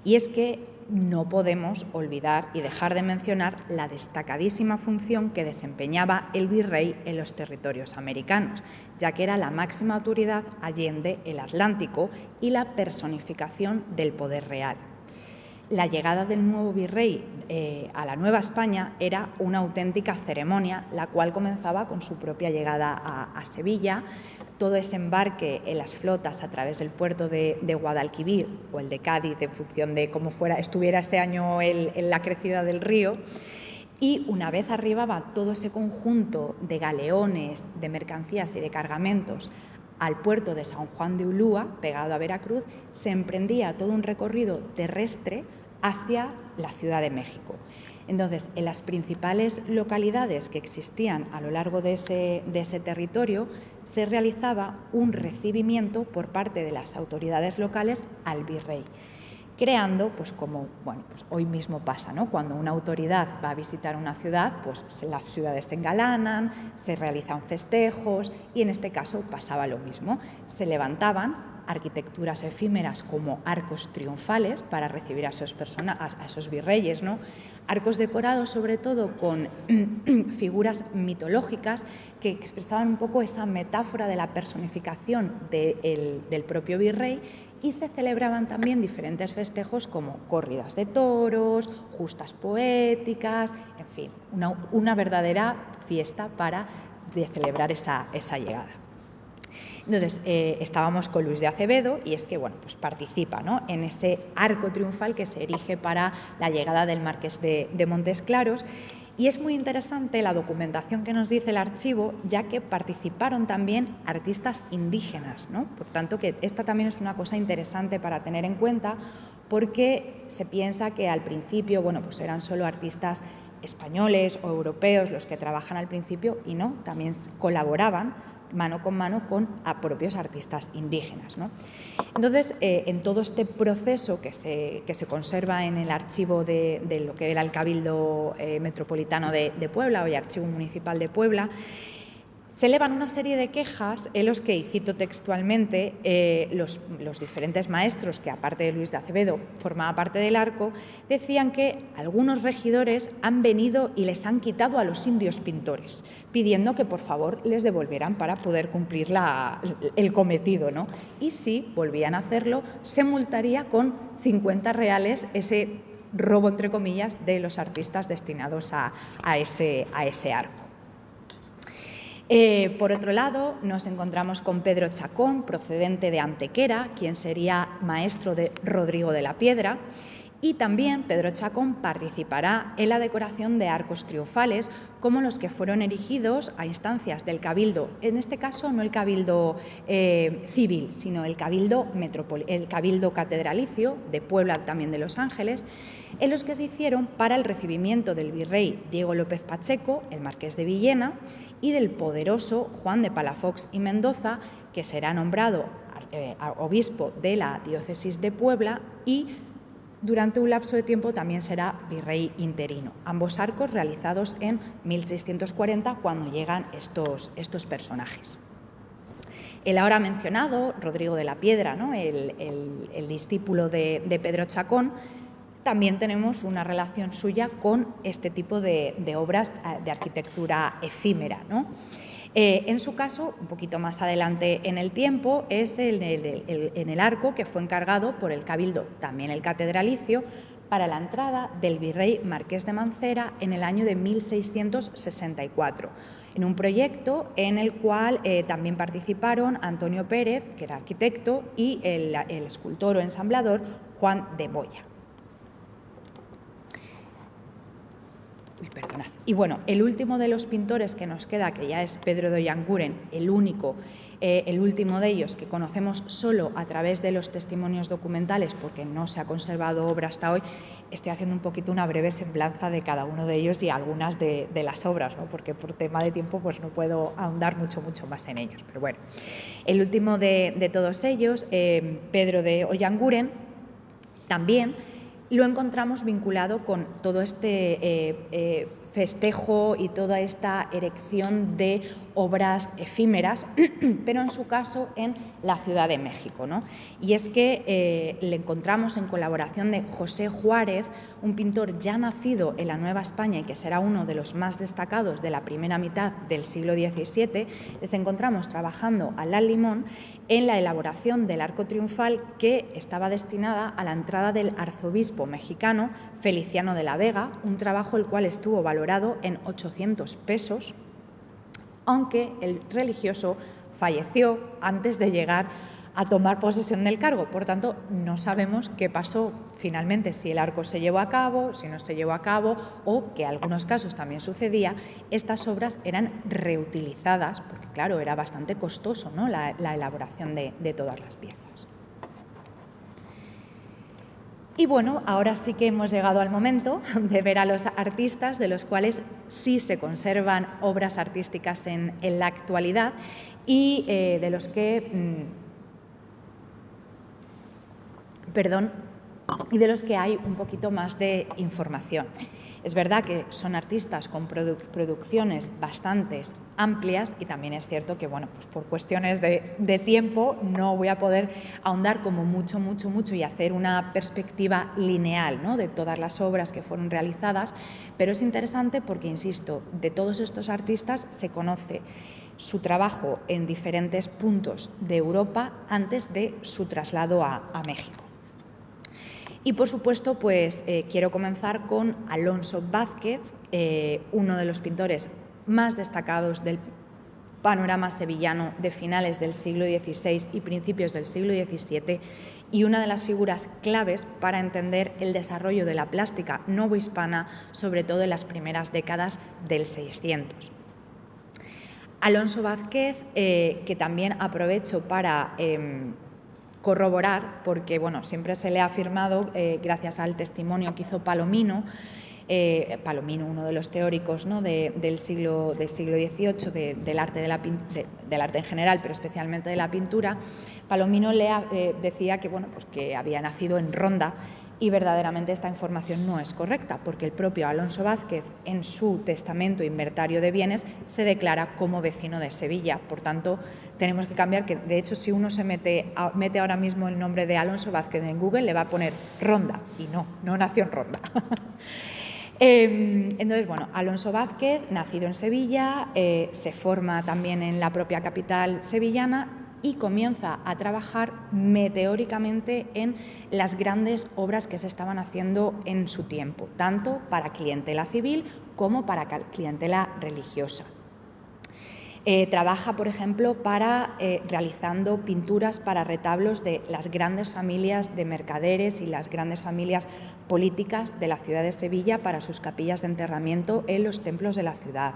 Y es que no podemos olvidar y dejar de mencionar la destacadísima función que desempeñaba el virrey en los territorios americanos, ya que era la máxima autoridad allende el Atlántico y la personificación del poder real. La llegada del nuevo virrey a la Nueva España era una auténtica ceremonia, la cual comenzaba con su propia llegada a Sevilla, todo ese embarque en las flotas a través del puerto de Guadalquivir o el de Cádiz, en función de cómo estuviera ese año en la crecida del río. Y una vez arribaba todo ese conjunto de galeones, de mercancías y de cargamentos al puerto de San Juan de Ulúa, pegado a Veracruz, se emprendía todo un recorrido terrestre hacia la Ciudad de México. Entonces, en las principales localidades que existían a lo largo de ese territorio, se realizaba un recibimiento por parte de las autoridades locales al virrey, creando, pues como pues hoy mismo pasa, ¿no? Cuando una autoridad va a visitar una ciudad, pues las ciudades se engalanan, se realizan festejos y en este caso pasaba lo mismo. Se levantaban arquitecturas efímeras como arcos triunfales para recibir a esos virreyes, ¿no? Arcos decorados sobre todo con figuras mitológicas que expresaban un poco esa metáfora de la personificación del propio virrey, y se celebraban también diferentes festejos como corridas de toros, justas poéticas, en fin, una verdadera fiesta para celebrar esa llegada. Entonces, estábamos con Luis de Acevedo y es que pues participa, ¿no?, en ese arco triunfal que se erige para la llegada del marqués de Montes Claros. Y es muy interesante la documentación que nos dice el archivo, ya que participaron también artistas indígenas, ¿no? Por tanto, que esta también es una cosa interesante para tener en cuenta, porque se piensa que al principio, pues eran solo artistas españoles o europeos los que trabajan al principio, y no, también colaboraban mano con mano con propios artistas indígenas, ¿no? Entonces, en todo este proceso que se conserva en el archivo de lo que era el Cabildo Metropolitano de Puebla, hoy Archivo Municipal de Puebla, se elevan una serie de quejas en los que, y cito textualmente, los diferentes maestros, que aparte de Luis de Acevedo formaba parte del arco, decían que algunos regidores han venido y les han quitado a los indios pintores, pidiendo que por favor les devolvieran para poder cumplir el cometido, ¿no? Y si volvían a hacerlo, se multaría con 50 reales ese robo, entre comillas, de los artistas destinados a ese arco. Por otro lado, nos encontramos con Pedro Chacón, procedente de Antequera, quien sería maestro de Rodrigo de la Piedra, y también Pedro Chacón participará en la decoración de arcos triunfales, como los que fueron erigidos a instancias del Cabildo, en este caso no el Cabildo civil, sino el Cabildo catedralicio de Puebla, también de Los Ángeles, en los que se hicieron para el recibimiento del virrey Diego López Pacheco, el marqués de Villena, y del poderoso Juan de Palafox y Mendoza, que será nombrado obispo de la diócesis de Puebla y durante un lapso de tiempo también será virrey interino. Ambos arcos realizados en 1640, cuando llegan estos personajes. El ahora mencionado, Rodrigo de la Piedra, ¿no? el discípulo de Pedro Chacón, también tenemos una relación suya con este tipo de obras de arquitectura efímera, ¿no? En su caso, un poquito más adelante en el tiempo, es en el arco que fue encargado por el Cabildo, también el catedralicio, para la entrada del virrey Marqués de Mancera en el año de 1664, en un proyecto en el cual también participaron Antonio Pérez, que era arquitecto, y el escultor o ensamblador Juan de Boya. Y bueno, el último de los pintores que nos queda, que ya es Pedro de Oianguren, el último de ellos que conocemos solo a través de los testimonios documentales, porque no se ha conservado obra hasta hoy. Estoy haciendo un poquito una breve semblanza de cada uno de ellos y algunas de las obras, ¿no? Porque por tema de tiempo pues no puedo ahondar mucho más en ellos. Pero bueno, el último de todos ellos, Pedro de Oianguren, también lo encontramos vinculado con todo este festejo y toda esta erección de obras efímeras, pero en su caso en la Ciudad de México, ¿no? Y es que le encontramos en colaboración de José Juárez, un pintor ya nacido en la Nueva España y que será uno de los más destacados de la primera mitad del siglo XVII, les encontramos trabajando al limón en la elaboración del arco triunfal que estaba destinada a la entrada del arzobispo mexicano Feliciano de la Vega, un trabajo el cual estuvo valorado en 800 pesos, aunque el religioso falleció antes de llegar a tomar posesión del cargo. Por tanto, no sabemos qué pasó finalmente, si el arco se llevó a cabo, si no se llevó a cabo, o que en algunos casos también sucedía, estas obras eran reutilizadas, porque claro, era bastante costoso, ¿no? la elaboración de todas las piezas. Y bueno, ahora sí que hemos llegado al momento de ver a los artistas de los cuales sí se conservan obras artísticas en la actualidad y de los que hay un poquito más de información. Es verdad que son artistas con producciones bastante amplias y también es cierto que, bueno, pues por cuestiones de tiempo no voy a poder ahondar como mucho y hacer una perspectiva lineal, ¿no?, de todas las obras que fueron realizadas, pero es interesante porque, insisto, de todos estos artistas se conoce su trabajo en diferentes puntos de Europa antes de su traslado a México. Y, por supuesto, pues quiero comenzar con Alonso Vázquez, uno de los pintores más destacados del panorama sevillano de finales del siglo XVI y principios del siglo XVII y una de las figuras claves para entender el desarrollo de la plástica novohispana, sobre todo en las primeras décadas del 600. Alonso Vázquez, que también aprovecho para corroborar, porque bueno, siempre se le ha afirmado, gracias al testimonio que hizo Palomino, uno de los teóricos, ¿no?, del siglo XVIII, del arte en general, pero especialmente de la pintura. Palomino decía que, bueno, pues que había nacido en Ronda, y verdaderamente esta información no es correcta, porque el propio Alonso Vázquez, en su testamento inventario de bienes, se declara como vecino de Sevilla. Por tanto, tenemos que cambiar, que de hecho si uno se mete ahora mismo el nombre de Alonso Vázquez en Google, le va a poner Ronda, y no nació en Ronda. Entonces, bueno, Alonso Vázquez, nacido en Sevilla, se forma también en la propia capital sevillana y comienza a trabajar meteóricamente en las grandes obras que se estaban haciendo en su tiempo, tanto para clientela civil como para clientela religiosa. Trabaja, por ejemplo, realizando pinturas para retablos de las grandes familias de mercaderes y las grandes familias políticas de la ciudad de Sevilla para sus capillas de enterramiento en los templos de la ciudad.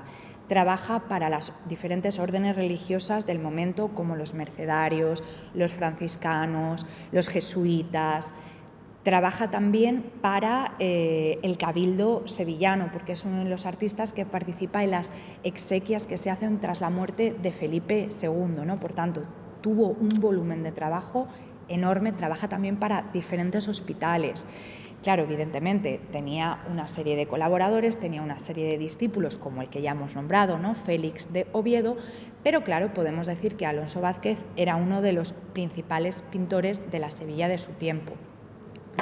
Trabaja para las diferentes órdenes religiosas del momento, como los mercedarios, los franciscanos, los jesuitas. Trabaja también para el Cabildo sevillano, porque es uno de los artistas que participa en las exequias que se hacen tras la muerte de Felipe II, ¿no? Por tanto, tuvo un volumen de trabajo enorme, trabaja también para diferentes hospitales. Claro, evidentemente tenía una serie de colaboradores, tenía una serie de discípulos, como el que ya hemos nombrado, ¿no? Félix de Oviedo, pero claro, podemos decir que Alonso Vázquez era uno de los principales pintores de la Sevilla de su tiempo.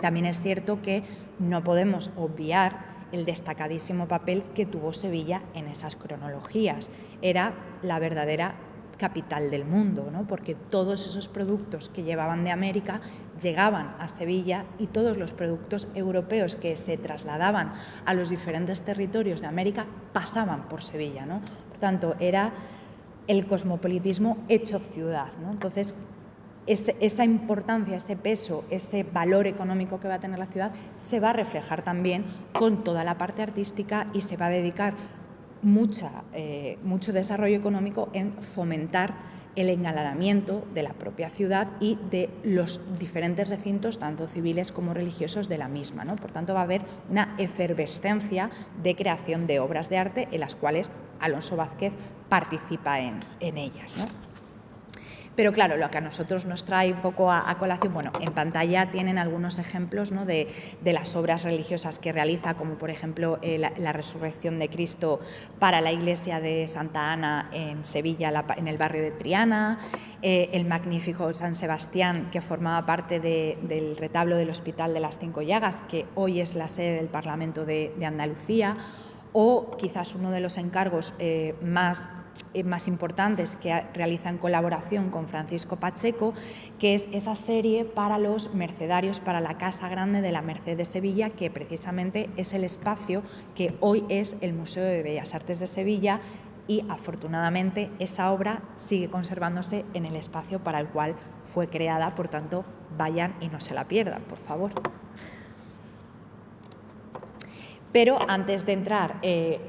También es cierto que no podemos obviar el destacadísimo papel que tuvo Sevilla en esas cronologías. Era la verdadera capital del mundo, ¿no? Porque todos esos productos que llevaban de América llegaban a Sevilla y todos los productos europeos que se trasladaban a los diferentes territorios de América pasaban por Sevilla, ¿no? Por tanto, era el cosmopolitismo hecho ciudad, ¿no? Entonces, esa importancia, ese peso, ese valor económico que va a tener la ciudad se va a reflejar también con toda la parte artística y se va a dedicar mucho desarrollo económico en fomentar el engalanamiento de la propia ciudad y de los diferentes recintos, tanto civiles como religiosos, de la misma, ¿no? Por tanto, va a haber una efervescencia de creación de obras de arte en las cuales Alonso Vázquez participa en ellas, ¿no? Pero claro, lo que a nosotros nos trae un poco a colación, bueno, en pantalla tienen algunos ejemplos, ¿no?, de las obras religiosas que realiza, como por ejemplo la Resurrección de Cristo para la iglesia de Santa Ana en Sevilla, en el barrio de Triana, el magnífico San Sebastián, que formaba parte del retablo del Hospital de las Cinco Llagas, que hoy es la sede del Parlamento de Andalucía, o quizás uno de los encargos más importantes que realiza en colaboración con Francisco Pacheco, que es esa serie para los mercedarios, para la Casa Grande de la Merced de Sevilla, que precisamente es el espacio que hoy es el Museo de Bellas Artes de Sevilla, y afortunadamente esa obra sigue conservándose en el espacio para el cual fue creada. Por tanto, vayan y no se la pierdan, por favor. Pero antes de entrar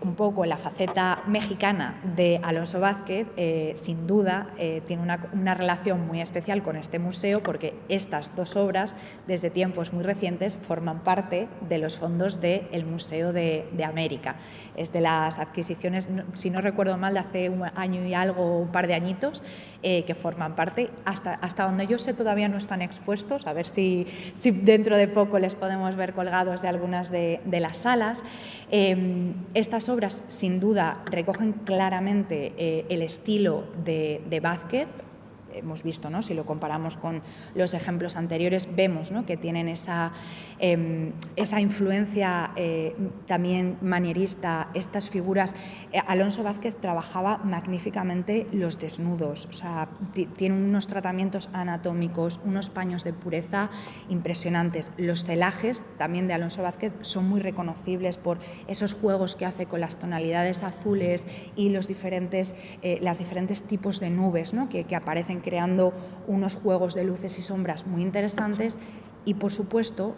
un poco en la faceta mexicana de Alonso Vázquez, sin duda tiene una relación muy especial con este museo, porque estas dos obras, desde tiempos muy recientes, forman parte de los fondos del Museo de América. Es de las adquisiciones, si no recuerdo mal, de hace un año y algo, un par de añitos, que forman parte. Hasta donde yo sé todavía no están expuestos, a ver si dentro de poco les podemos ver colgados de algunas de las salas. Estas obras sin duda recogen claramente el estilo de Vázquez. Hemos visto, ¿no?, si lo comparamos con los ejemplos anteriores, vemos, ¿no?, que tienen esa influencia también manierista, estas figuras. Alonso Vázquez trabajaba magníficamente los desnudos, o sea, tiene unos tratamientos anatómicos, unos paños de pureza impresionantes. Los celajes también de Alonso Vázquez son muy reconocibles por esos juegos que hace con las tonalidades azules y los diferentes tipos de nubes, ¿no?, que aparecen, creando unos juegos de luces y sombras muy interesantes. Y por supuesto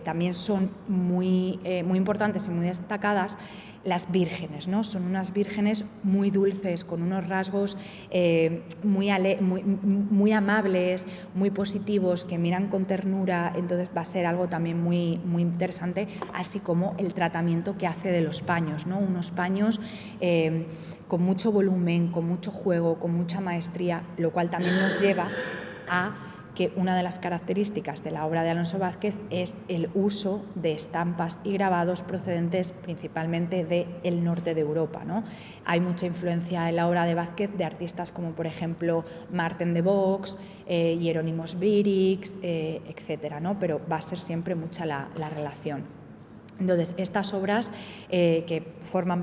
también son muy importantes y muy destacadas las vírgenes, ¿no? Son unas vírgenes muy dulces, con unos rasgos muy amables, muy positivos, que miran con ternura. Entonces va a ser algo también muy interesante, así como el tratamiento que hace de los paños, ¿no? Unos paños con mucho volumen, con mucho juego, con mucha maestría, lo cual también nos lleva a que una de las características de la obra de Alonso Vázquez es el uso de estampas y grabados procedentes principalmente del norte de Europa, ¿no? Hay mucha influencia en la obra de Vázquez de artistas como, por ejemplo, Martin de Vaux, Hieronymus Brix, etcétera, ¿no? Pero va a ser siempre mucha la relación. Entonces, estas obras que forman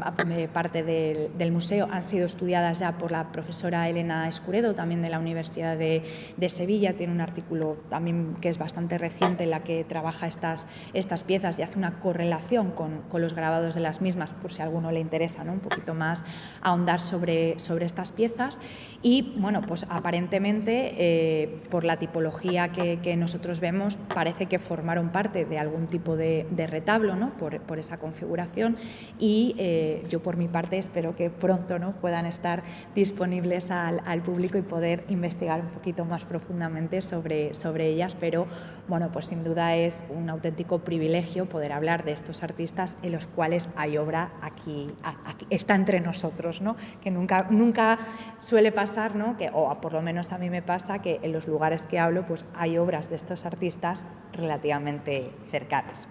parte del museo han sido estudiadas ya por la profesora Elena Escuredo, también de la Universidad de Sevilla. Tiene un artículo también que es bastante reciente en la que trabaja estas piezas y hace una correlación con los grabados de las mismas, por si a alguno le interesa, ¿no?, un poquito más ahondar sobre estas piezas. Y bueno, pues aparentemente por la tipología que nosotros vemos, parece que formaron parte de algún tipo de retablo, ¿no? ¿no? por esa configuración, y yo por mi parte espero que pronto, ¿no?, puedan estar disponibles al público y poder investigar un poquito más profundamente sobre ellas, pero bueno, pues sin duda es un auténtico privilegio poder hablar de estos artistas en los cuales hay obra aquí está entre nosotros, ¿no? Que nunca suele pasar, ¿no?, o por lo menos a mí me pasa, que en los lugares que hablo pues hay obras de estos artistas relativamente cercanas.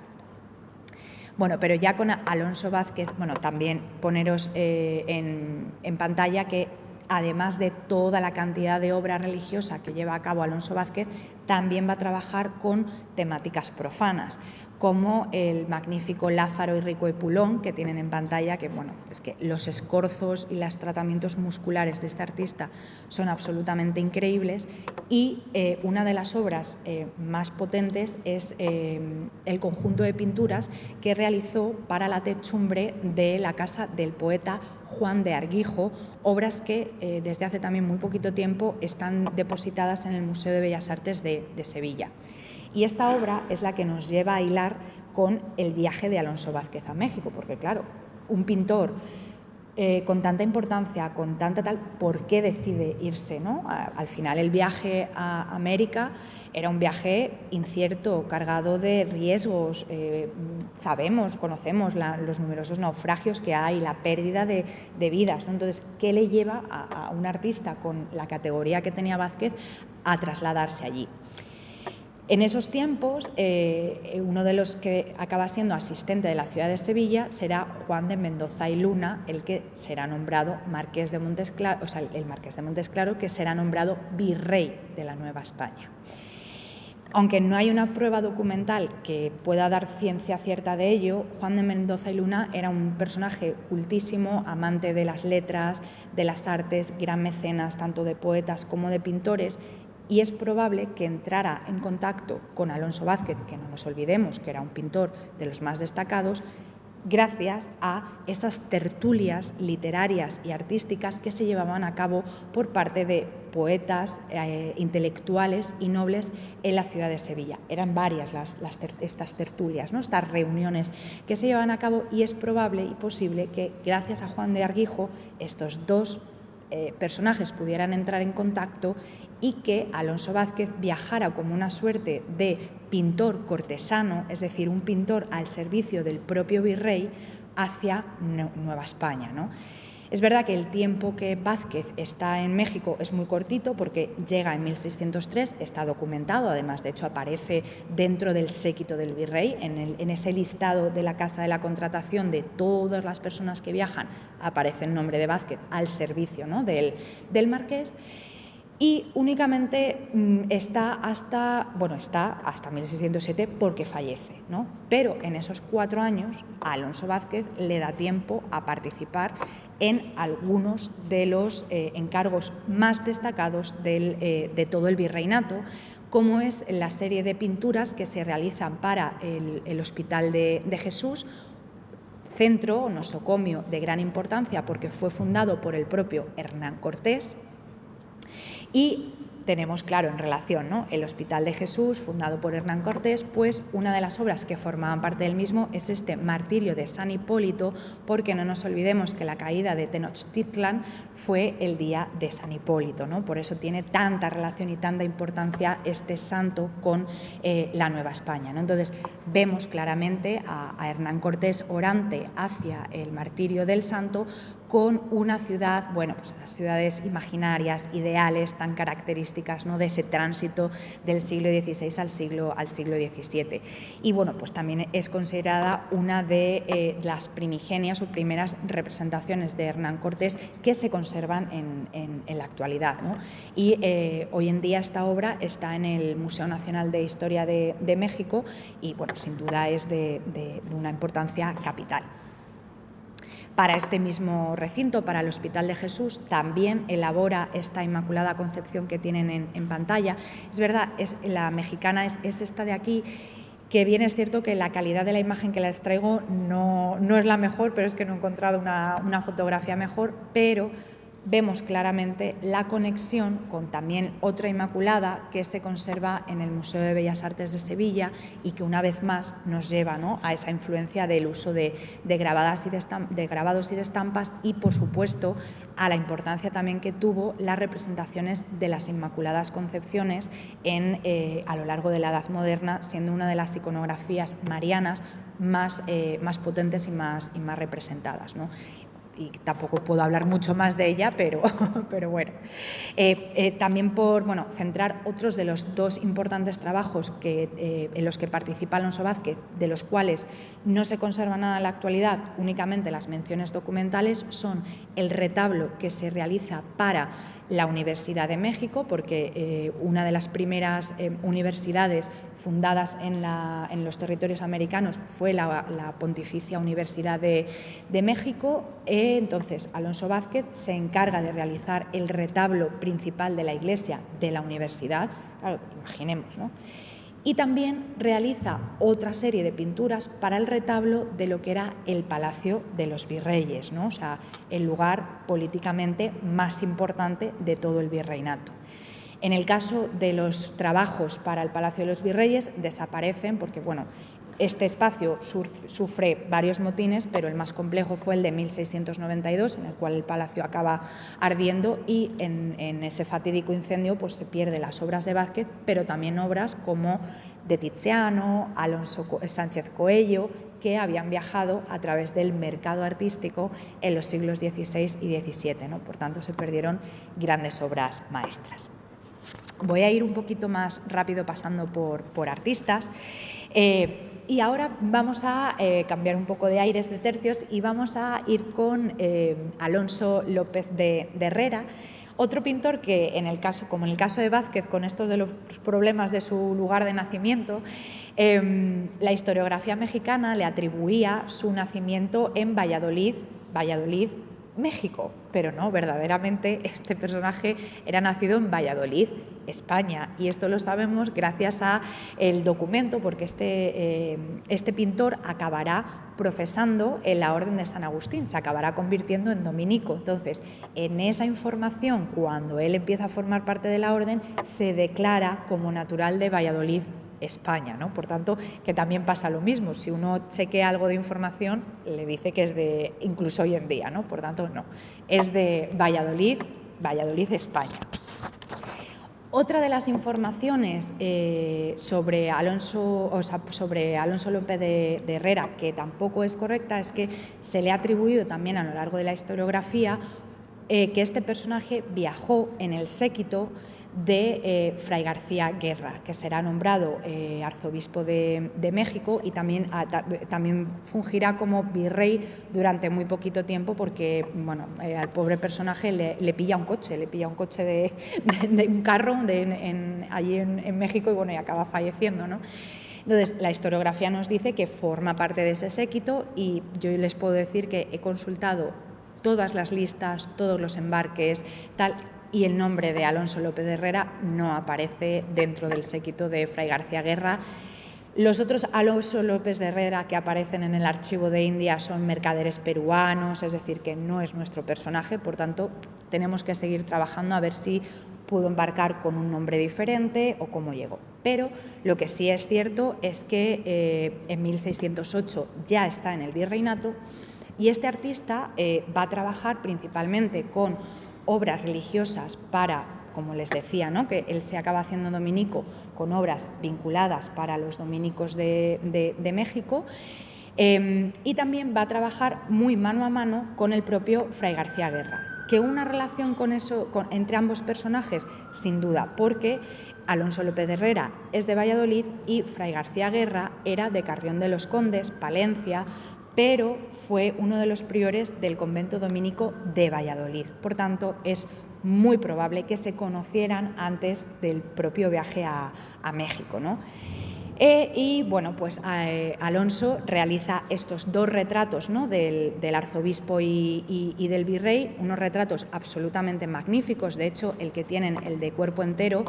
Bueno, pero ya con Alonso Vázquez, bueno, también poneros en pantalla que además de toda la cantidad de obra religiosa que lleva a cabo Alonso Vázquez, también va a trabajar con temáticas profanas, como el magnífico Lázaro y Rico Epulón, que tienen en pantalla, que bueno, es que los escorzos y los tratamientos musculares de este artista son absolutamente increíbles, y una de las obras más potentes es el conjunto de pinturas que realizó para la techumbre de la casa del poeta Juan de Arguijo, obras que desde hace también muy poquito tiempo están depositadas en el Museo de Bellas Artes de Sevilla. Y esta obra es la que nos lleva a hilar con el viaje de Alonso Vázquez a México, porque claro, un pintor con tanta importancia, con tanta tal, ¿por qué decide irse, ¿no? Al final el viaje a América era un viaje incierto, cargado de riesgos, conocemos los numerosos naufragios que hay, la pérdida de vidas, ¿no? Entonces, ¿qué le lleva a un artista con la categoría que tenía Vázquez a trasladarse allí? En esos tiempos, uno de los que acaba siendo asistente de la ciudad de Sevilla será Juan de Mendoza y Luna, el que será nombrado Marqués de Montesclaro, o sea, el Marqués de Montesclaro, que será nombrado virrey de la Nueva España. Aunque no hay una prueba documental que pueda dar ciencia cierta de ello, Juan de Mendoza y Luna era un personaje cultísimo, amante de las letras, de las artes, gran mecenas tanto de poetas como de pintores, y es probable que entrara en contacto con Alonso Vázquez, que no nos olvidemos que era un pintor de los más destacados, gracias a esas tertulias literarias y artísticas que se llevaban a cabo por parte de poetas, intelectuales y nobles en la ciudad de Sevilla. Eran varias estas tertulias, ¿no?, estas reuniones que se llevaban a cabo, y es probable y posible que gracias a Juan de Arguijo estos dos personajes pudieran entrar en contacto y que Alonso Vázquez viajara como una suerte de pintor cortesano, es decir, un pintor al servicio del propio virrey, hacia Nueva España, ¿no? Es verdad que el tiempo que Vázquez está en México es muy cortito, porque llega en 1603, está documentado, además de hecho aparece dentro del séquito del virrey, en ese listado de la Casa de la Contratación de todas las personas que viajan, aparece el nombre de Vázquez al servicio, ¿no?, del marqués. Y únicamente está hasta 1607 porque fallece, ¿no? Pero en esos 4 años a Alonso Vázquez le da tiempo a participar en algunos de los encargos más destacados de todo el virreinato, como es la serie de pinturas que se realizan para el Hospital de Jesús, centro o nosocomio de gran importancia porque fue fundado por el propio Hernán Cortés. Y tenemos claro en relación, ¿no?, el Hospital de Jesús, fundado por Hernán Cortés, pues una de las obras que formaban parte del mismo es este Martirio de San Hipólito, porque no nos olvidemos que la caída de Tenochtitlan fue el día de San Hipólito, ¿no? Por eso tiene tanta relación y tanta importancia este santo con la Nueva España, ¿no? Entonces vemos claramente a Hernán Cortés orante hacia el martirio del santo, con una ciudad, bueno, pues las ciudades imaginarias, ideales, tan características, ¿no?, de ese tránsito del siglo XVI al siglo XVII. Y bueno, pues también es considerada una de las primigenias o primeras representaciones de Hernán Cortés que se conservan en la actualidad, ¿no? Y hoy en día esta obra está en el Museo Nacional de Historia de México y, bueno, sin duda es de una importancia capital. Para este mismo recinto, para el Hospital de Jesús, también elabora esta Inmaculada Concepción que tienen en pantalla. Es verdad, la mexicana es esta de aquí, que bien es cierto que la calidad de la imagen que les traigo no es la mejor, pero es que no he encontrado una fotografía mejor, pero vemos claramente la conexión con también otra Inmaculada que se conserva en el Museo de Bellas Artes de Sevilla y que una vez más nos lleva, ¿no?, a esa influencia del uso de grabados y de estampas y, por supuesto, a la importancia también que tuvo las representaciones de las Inmaculadas Concepciones a lo largo de la Edad Moderna, siendo una de las iconografías marianas más potentes y más representadas, ¿no? Y tampoco puedo hablar mucho más de ella, pero bueno. También por centrar otros de los dos importantes trabajos en los que participa Alonso Vázquez, de los cuales no se conserva nada en la actualidad, únicamente las menciones documentales, son el retablo que se realiza para la Universidad de México, porque una de las primeras universidades fundadas en los territorios americanos fue la Pontificia Universidad de México. Entonces, Alonso Vázquez se encarga de realizar el retablo principal de la iglesia de la universidad, claro, imaginemos, ¿no? Y también realiza otra serie de pinturas para el retablo de lo que era el Palacio de los Virreyes, ¿no? O sea, el lugar políticamente más importante de todo el virreinato. En el caso de los trabajos para el Palacio de los Virreyes desaparecen porque, este espacio sufre varios motines, pero el más complejo fue el de 1692, en el cual el palacio acaba ardiendo y en ese fatídico incendio pues se pierden las obras de Vázquez, pero también obras como de Tiziano, Alonso Sánchez Coello, que habían viajado a través del mercado artístico en los siglos XVI y XVII, ¿no? Por tanto, se perdieron grandes obras maestras. Voy a ir un poquito más rápido pasando por artistas. Y ahora vamos a cambiar un poco de aires, de tercios, y vamos a ir con Alonso López de Herrera, otro pintor que, como en el caso de Vázquez, con estos de los problemas de su lugar de nacimiento, la historiografía mexicana le atribuía su nacimiento en Valladolid, México, pero no, verdaderamente este personaje era nacido en Valladolid, España, y esto lo sabemos gracias a el documento, porque este pintor acabará profesando en la Orden de San Agustín, se acabará convirtiendo en dominico. Entonces, en esa información, cuando él empieza a formar parte de la Orden, se declara como natural de Valladolid, España, ¿no? Por tanto, que también pasa lo mismo. Si uno chequea algo de información, le dice que es de, incluso hoy en día, ¿no? Por tanto, no. Es de Valladolid, España. Otra de las informaciones sobre Alonso López de Herrera, que tampoco es correcta, es que se le ha atribuido también a lo largo de la historiografía que este personaje viajó en el séquito de Fray García Guerra, que será nombrado arzobispo de México y también fungirá como virrey durante muy poquito tiempo porque al pobre personaje le pilla un coche de un carro allí en México y acaba falleciendo, ¿no? Entonces, la historiografía nos dice que forma parte de ese séquito y yo les puedo decir que he consultado todas las listas, todos los embarques, tal, y el nombre de Alonso López de Herrera no aparece dentro del séquito de Fray García Guerra. Los otros Alonso López de Herrera que aparecen en el archivo de India son mercaderes peruanos, es decir, que no es nuestro personaje, por tanto, tenemos que seguir trabajando a ver si pudo embarcar con un nombre diferente o cómo llegó. Pero lo que sí es cierto es que en 1608 ya está en el virreinato y este artista va a trabajar principalmente con obras religiosas para, como les decía, ¿no?, que él se acaba haciendo dominico con obras vinculadas para los dominicos de México, y también va a trabajar muy mano a mano con el propio Fray García Guerra. ¿Que una relación entre ambos personajes? Sin duda, porque Alonso López de Herrera es de Valladolid y Fray García Guerra era de Carrión de los Condes, Palencia, pero fue uno de los priores del convento dominico de Valladolid. Por tanto, es muy probable que se conocieran antes del propio viaje a México, ¿no? Alonso realiza estos dos retratos, ¿no?, del arzobispo y del virrey, unos retratos absolutamente magníficos. De hecho, el que tienen, el de cuerpo entero,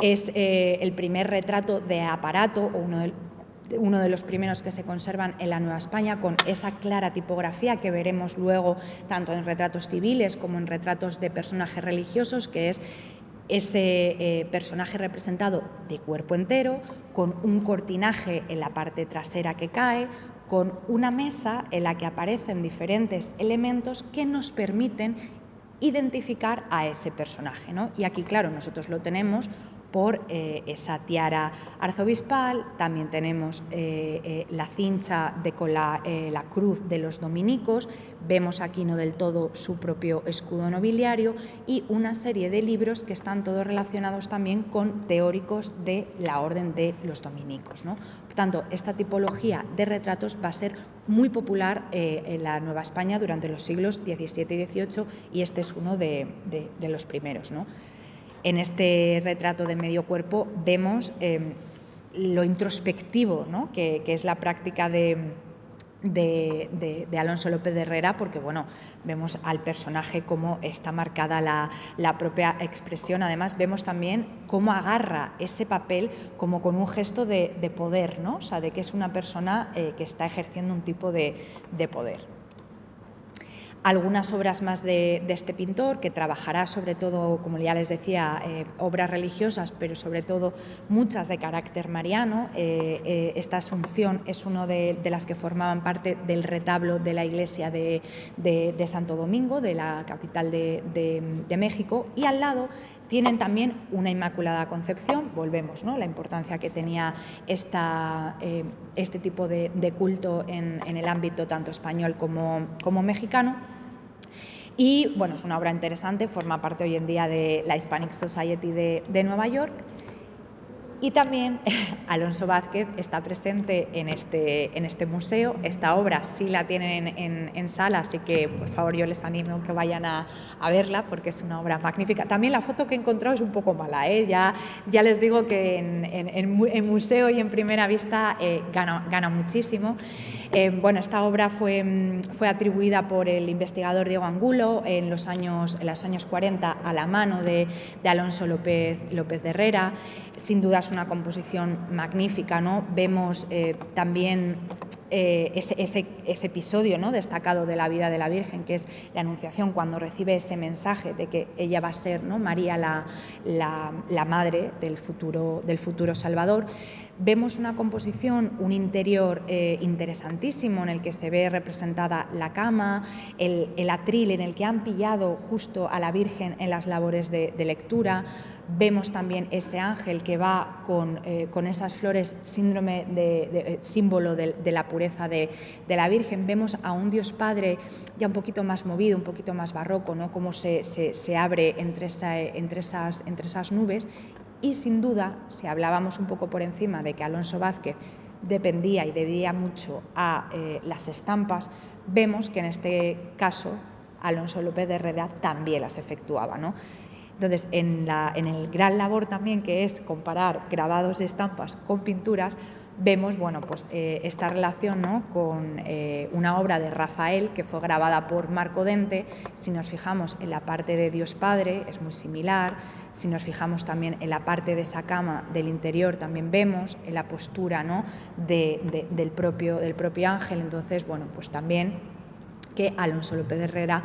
es el primer retrato de aparato, o uno uno de los primeros que se conservan en la Nueva España, con esa clara tipografía que veremos luego tanto en retratos civiles como en retratos de personajes religiosos, que es ese personaje representado de cuerpo entero, con un cortinaje en la parte trasera que cae, con una mesa en la que aparecen diferentes elementos que nos permiten identificar a ese personaje, ¿no? Y aquí, claro, nosotros lo tenemos por esa tiara arzobispal, también tenemos la cincha con la cruz de los dominicos, vemos aquí no del todo su propio escudo nobiliario y una serie de libros que están todos relacionados también con teóricos de la orden de los dominicos, ¿no? Por tanto, esta tipología de retratos va a ser muy popular en la Nueva España durante los siglos XVII y XVIII y este es uno de los primeros, ¿no? En este retrato de medio cuerpo vemos lo introspectivo, ¿no? que es la práctica de Alonso López de Herrera, porque bueno, vemos al personaje cómo está marcada la propia expresión. Además vemos también cómo agarra ese papel como con un gesto de poder, ¿no? O sea, de que es una persona que está ejerciendo un tipo de poder. Algunas obras más de este pintor, que trabajará sobre todo, como ya les decía, obras religiosas, pero sobre todo muchas de carácter mariano. Esta Asunción es una de las que formaban parte del retablo de la iglesia de Santo Domingo, de la capital de México, y al lado tienen también una Inmaculada Concepción. Volvemos, ¿no?, la importancia que tenía este tipo de culto en el ámbito tanto español como mexicano. Y bueno, es una obra interesante, forma parte hoy en día de la Hispanic Society de Nueva York. Y también Alonso Vázquez está presente en este museo. Esta obra sí la tienen en sala, así que por favor yo les animo a que vayan a verla porque es una obra magnífica. También la foto que he encontrado es un poco mala, ¿eh? Ya les digo que en museo y en primera vista gana muchísimo. Bueno, esta obra fue atribuida por el investigador Diego Angulo en los años 40 a la mano de Alonso López de Herrera. Sin duda es una composición magnífica, ¿no? Vemos también ese episodio, ¿no?, destacado de la vida de la Virgen, que es la Anunciación, cuando recibe ese mensaje de que ella va a ser, ¿no?, María la madre del futuro Salvador. Vemos una composición, un interior interesantísimo en el que se ve representada la cama, el atril en el que han pillado justo a la Virgen en las labores de lectura. Vemos también ese ángel que va con esas flores, símbolo de la pureza de la Virgen. Vemos a un Dios Padre ya un poquito más movido, un poquito más barroco, ¿no?, cómo se abre entre esas nubes. Y sin duda, si hablábamos un poco por encima de que Alonso Vázquez dependía y debía mucho a las estampas, vemos que en este caso Alonso López de Herrera también las efectuaba, ¿no? Entonces, en el gran labor también que es comparar grabados y estampas con pinturas, vemos, bueno, pues esta relación, ¿no?, con una obra de Rafael que fue grabada por Marco Dente. Si nos fijamos en la parte de Dios Padre es muy similar. Si nos fijamos también en la parte de esa cama del interior, también vemos en la postura, ¿no?, del propio ángel. Entonces, bueno, pues también que Alonso López de Herrera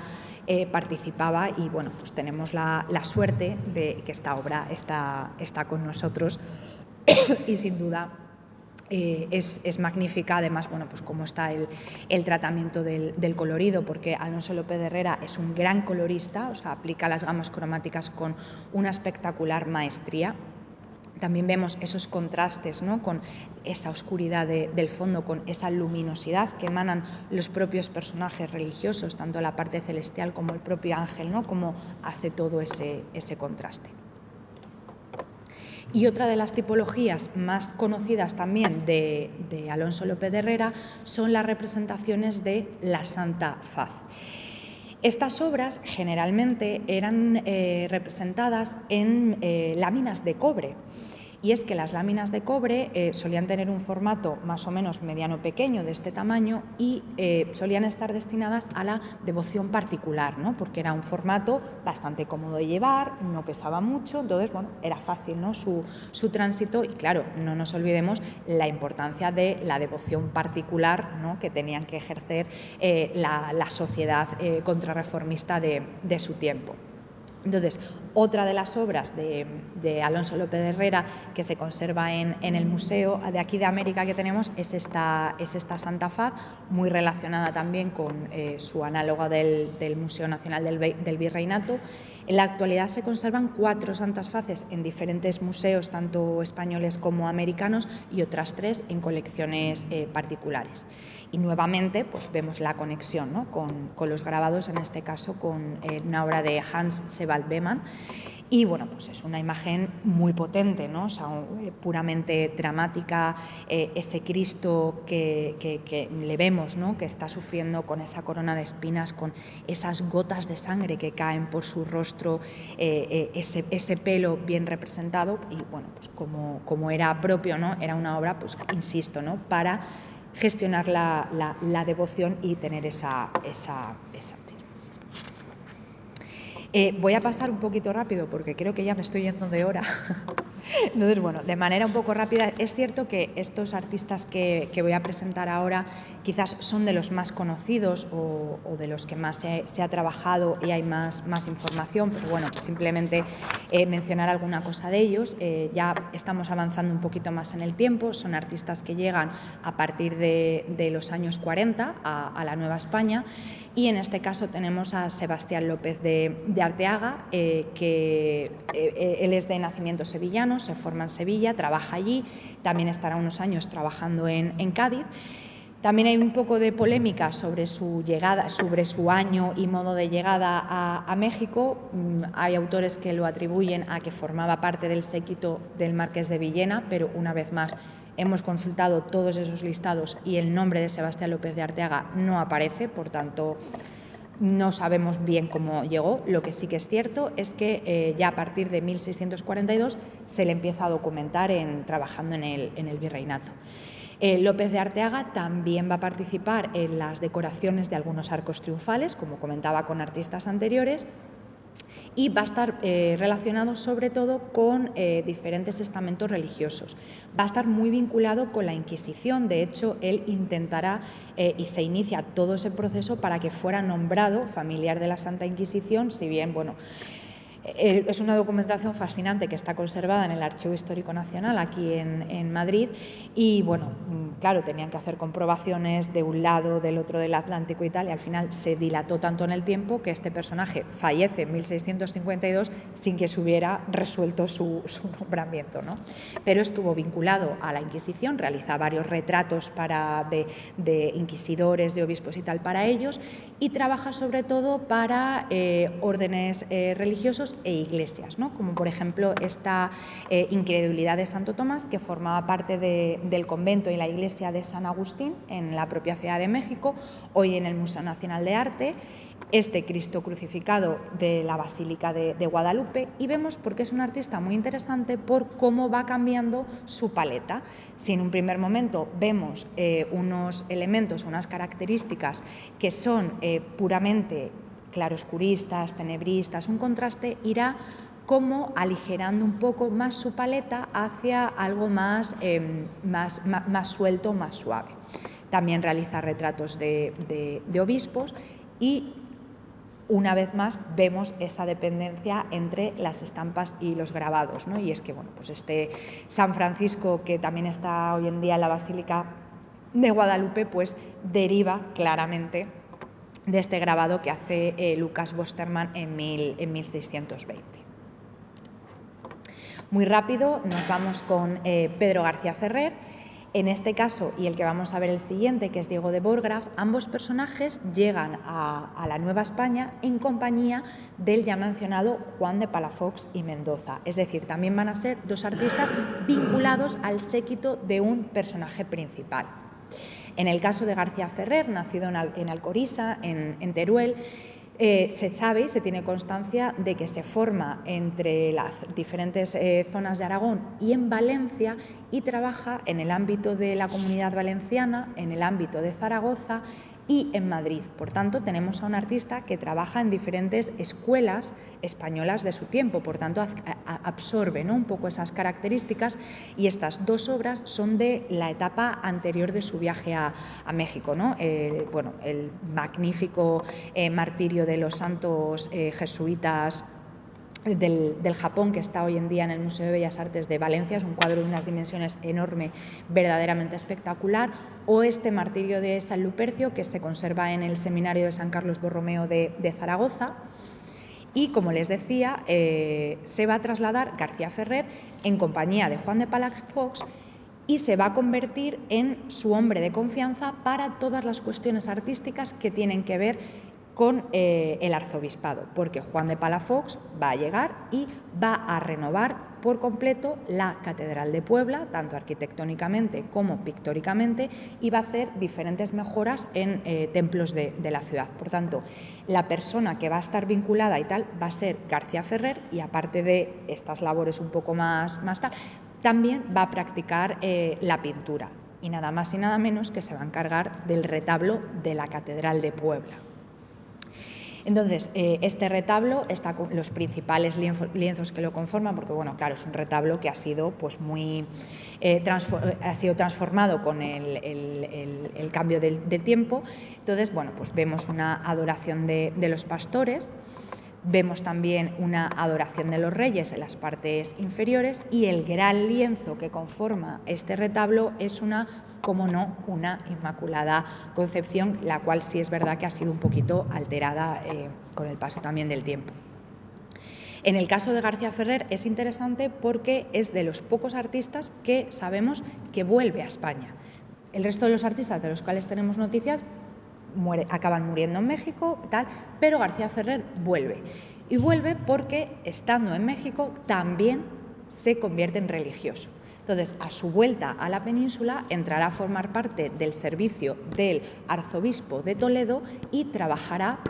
participaba y bueno, pues tenemos la suerte de que esta obra está con nosotros y sin duda es magnífica. Además, bueno, pues cómo está el tratamiento del colorido, porque Alonso López de Herrera es un gran colorista, o sea, aplica las gamas cromáticas con una espectacular maestría. También vemos esos contrastes, ¿no?, con esa oscuridad del fondo, con esa luminosidad que emanan los propios personajes religiosos, tanto la parte celestial como el propio ángel, ¿no?, como hace todo ese contraste. Y otra de las tipologías más conocidas también de Alonso López de Herrera son las representaciones de la Santa Faz. Estas obras generalmente eran representadas en láminas de cobre y es que las láminas de cobre solían tener un formato más o menos mediano pequeño de este tamaño y solían estar destinadas a la devoción particular, ¿no? Porque era un formato bastante cómodo de llevar, no pesaba mucho, entonces bueno, era fácil, ¿no? su tránsito y claro, no nos olvidemos la importancia de la devoción particular, ¿no? Que tenían que ejercer la sociedad contrarreformista de su tiempo. Entonces, otra de las obras de Alonso López de Herrera que se conserva en el museo de aquí de América que tenemos es esta Santa Faz, muy relacionada también con su análoga del Museo Nacional del Virreinato. En la actualidad se conservan 4 santas faces en diferentes museos, tanto españoles como americanos, y otras 3 en colecciones particulares. Y nuevamente pues vemos la conexión, ¿no? con los grabados, en este caso con una obra de Hans Sebald Bemann. Y bueno, pues es una imagen muy potente, ¿no? O sea, puramente dramática, ese Cristo que le vemos, ¿no? Que está sufriendo con esa corona de espinas, con esas gotas de sangre que caen por su rostro, ese pelo bien representado y bueno, pues como era propio, ¿no? Era una obra, pues insisto, ¿no? Para gestionar la devoción y tener esa voy a pasar un poquito rápido porque creo que ya me estoy yendo de hora. Entonces, bueno, de manera un poco rápida, es cierto que estos artistas que voy a presentar ahora quizás son de los más conocidos o de los que más se ha trabajado y hay más información, pero bueno, pues simplemente mencionar alguna cosa de ellos. Ya estamos avanzando un poquito más en el tiempo, son artistas que llegan a partir de los años 40 a la Nueva España y en este caso tenemos a Sebastián López de Arteaga, que él es de nacimiento sevillano, se forma en Sevilla, trabaja allí, también estará unos años trabajando en Cádiz. También hay un poco de polémica sobre su llegada, sobre su año y modo de llegada a México. Hay autores que lo atribuyen a que formaba parte del séquito del Marqués de Villena, pero una vez más hemos consultado todos esos listados y el nombre de Sebastián López de Arteaga no aparece, por tanto no sabemos bien cómo llegó. Lo que sí que es cierto es que ya a partir de 1642 se le empieza a documentar trabajando en el virreinato. López de Arteaga también va a participar en las decoraciones de algunos arcos triunfales, como comentaba con artistas anteriores, y va a estar relacionado sobre todo con diferentes estamentos religiosos. Va a estar muy vinculado con la Inquisición, de hecho él intentará y se inicia todo ese proceso para que fuera nombrado familiar de la Santa Inquisición, si bien, bueno, es una documentación fascinante que está conservada en el Archivo Histórico Nacional aquí en Madrid y bueno, claro, tenían que hacer comprobaciones de un lado, del otro del Atlántico y tal, y al final se dilató tanto en el tiempo que este personaje fallece en 1652 sin que se hubiera resuelto su nombramiento, ¿no? Pero estuvo vinculado a la Inquisición, realiza varios retratos de inquisidores, de obispos y tal para ellos, y trabaja sobre todo para órdenes religiosos e iglesias, ¿no? Como por ejemplo esta Incredulidad de Santo Tomás, que formaba parte del convento y la iglesia de San Agustín en la propia Ciudad de México, hoy en el Museo Nacional de Arte, este Cristo crucificado de la Basílica de Guadalupe, y vemos porque es un artista muy interesante por cómo va cambiando su paleta. Si en un primer momento vemos unos elementos, unas características que son puramente claroscuristas, tenebristas, un contraste, irá como aligerando un poco más su paleta hacia algo más suelto, más suave. También realiza retratos de obispos y una vez más vemos esa dependencia entre las estampas y los grabados, ¿no? Y es que bueno, pues este San Francisco, que también está hoy en día en la Basílica de Guadalupe, pues deriva claramente de este grabado que hace Lucas Bosterman en 1620. Muy rápido nos vamos con Pedro García Ferrer. En este caso, y el que vamos a ver el siguiente, que es Diego de Borgraf, ambos personajes llegan a la Nueva España en compañía del ya mencionado Juan de Palafox y Mendoza. Es decir, también van a ser dos artistas vinculados al séquito de un personaje principal. En el caso de García Ferrer, nacido en Alcoriza, en Teruel, Se sabe y se tiene constancia de que se forma entre las diferentes zonas de Aragón y en Valencia y trabaja en el ámbito de la Comunidad Valenciana, en el ámbito de Zaragoza y en Madrid. Por tanto, tenemos a un artista que trabaja en diferentes escuelas españolas de su tiempo, por tanto, absorbe, ¿no?, un poco esas características, y estas dos obras son de la etapa anterior de su viaje a México, ¿no? Bueno, el magnífico martirio de los santos jesuitas del Japón, que está hoy en día en el Museo de Bellas Artes de Valencia, es un cuadro de unas dimensiones enorme, verdaderamente espectacular, o este martirio de San Lupercio, que se conserva en el Seminario de San Carlos Borromeo de Zaragoza. Y, como les decía, se va a trasladar García Ferrer en compañía de Juan de Palafox y se va a convertir en su hombre de confianza para todas las cuestiones artísticas que tienen que ver con el arzobispado, porque Juan de Palafox va a llegar y va a renovar por completo la Catedral de Puebla, tanto arquitectónicamente como pictóricamente, y va a hacer diferentes mejoras en templos de la ciudad. Por tanto, la persona que va a estar vinculada y tal va a ser García Ferrer, y aparte de estas labores un poco más tal, también va a practicar la pintura, y nada más y nada menos que se va a encargar del retablo de la Catedral de Puebla. Entonces, este retablo está con los principales lienzos que lo conforman, porque, bueno, claro, es un retablo que ha sido pues ha sido transformado con el cambio del tiempo. Entonces, bueno, pues vemos una adoración de los pastores, vemos también una adoración de los reyes en las partes inferiores, y el gran lienzo que conforma este retablo es como no, una Inmaculada Concepción, la cual sí es verdad que ha sido un poquito alterada con el paso también del tiempo. En el caso de García Ferrer es interesante porque es de los pocos artistas que sabemos que vuelve a España. El resto de los artistas de los cuales tenemos noticias acaban muriendo en México, tal, pero García Ferrer vuelve. Y vuelve porque, estando en México, también se convierte en religioso. Entonces, a su vuelta a la península, entrará a formar parte del servicio del arzobispo de Toledo y trabajará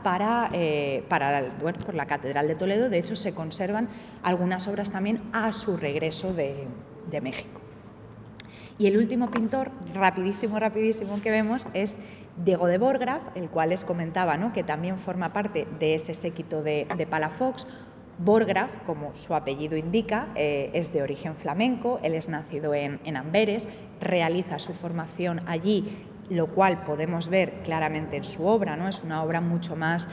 por la Catedral de Toledo. De hecho, se conservan algunas obras también a su regreso de México. Y el último pintor, rapidísimo, que vemos es Diego de Borgraf, el cual les comentaba, ¿no?, que también forma parte de ese séquito de Palafox. Borgraf, como su apellido indica, es de origen flamenco, él es nacido en Amberes, realiza su formación allí, lo cual podemos ver claramente en su obra, ¿no? Es una obra mucho más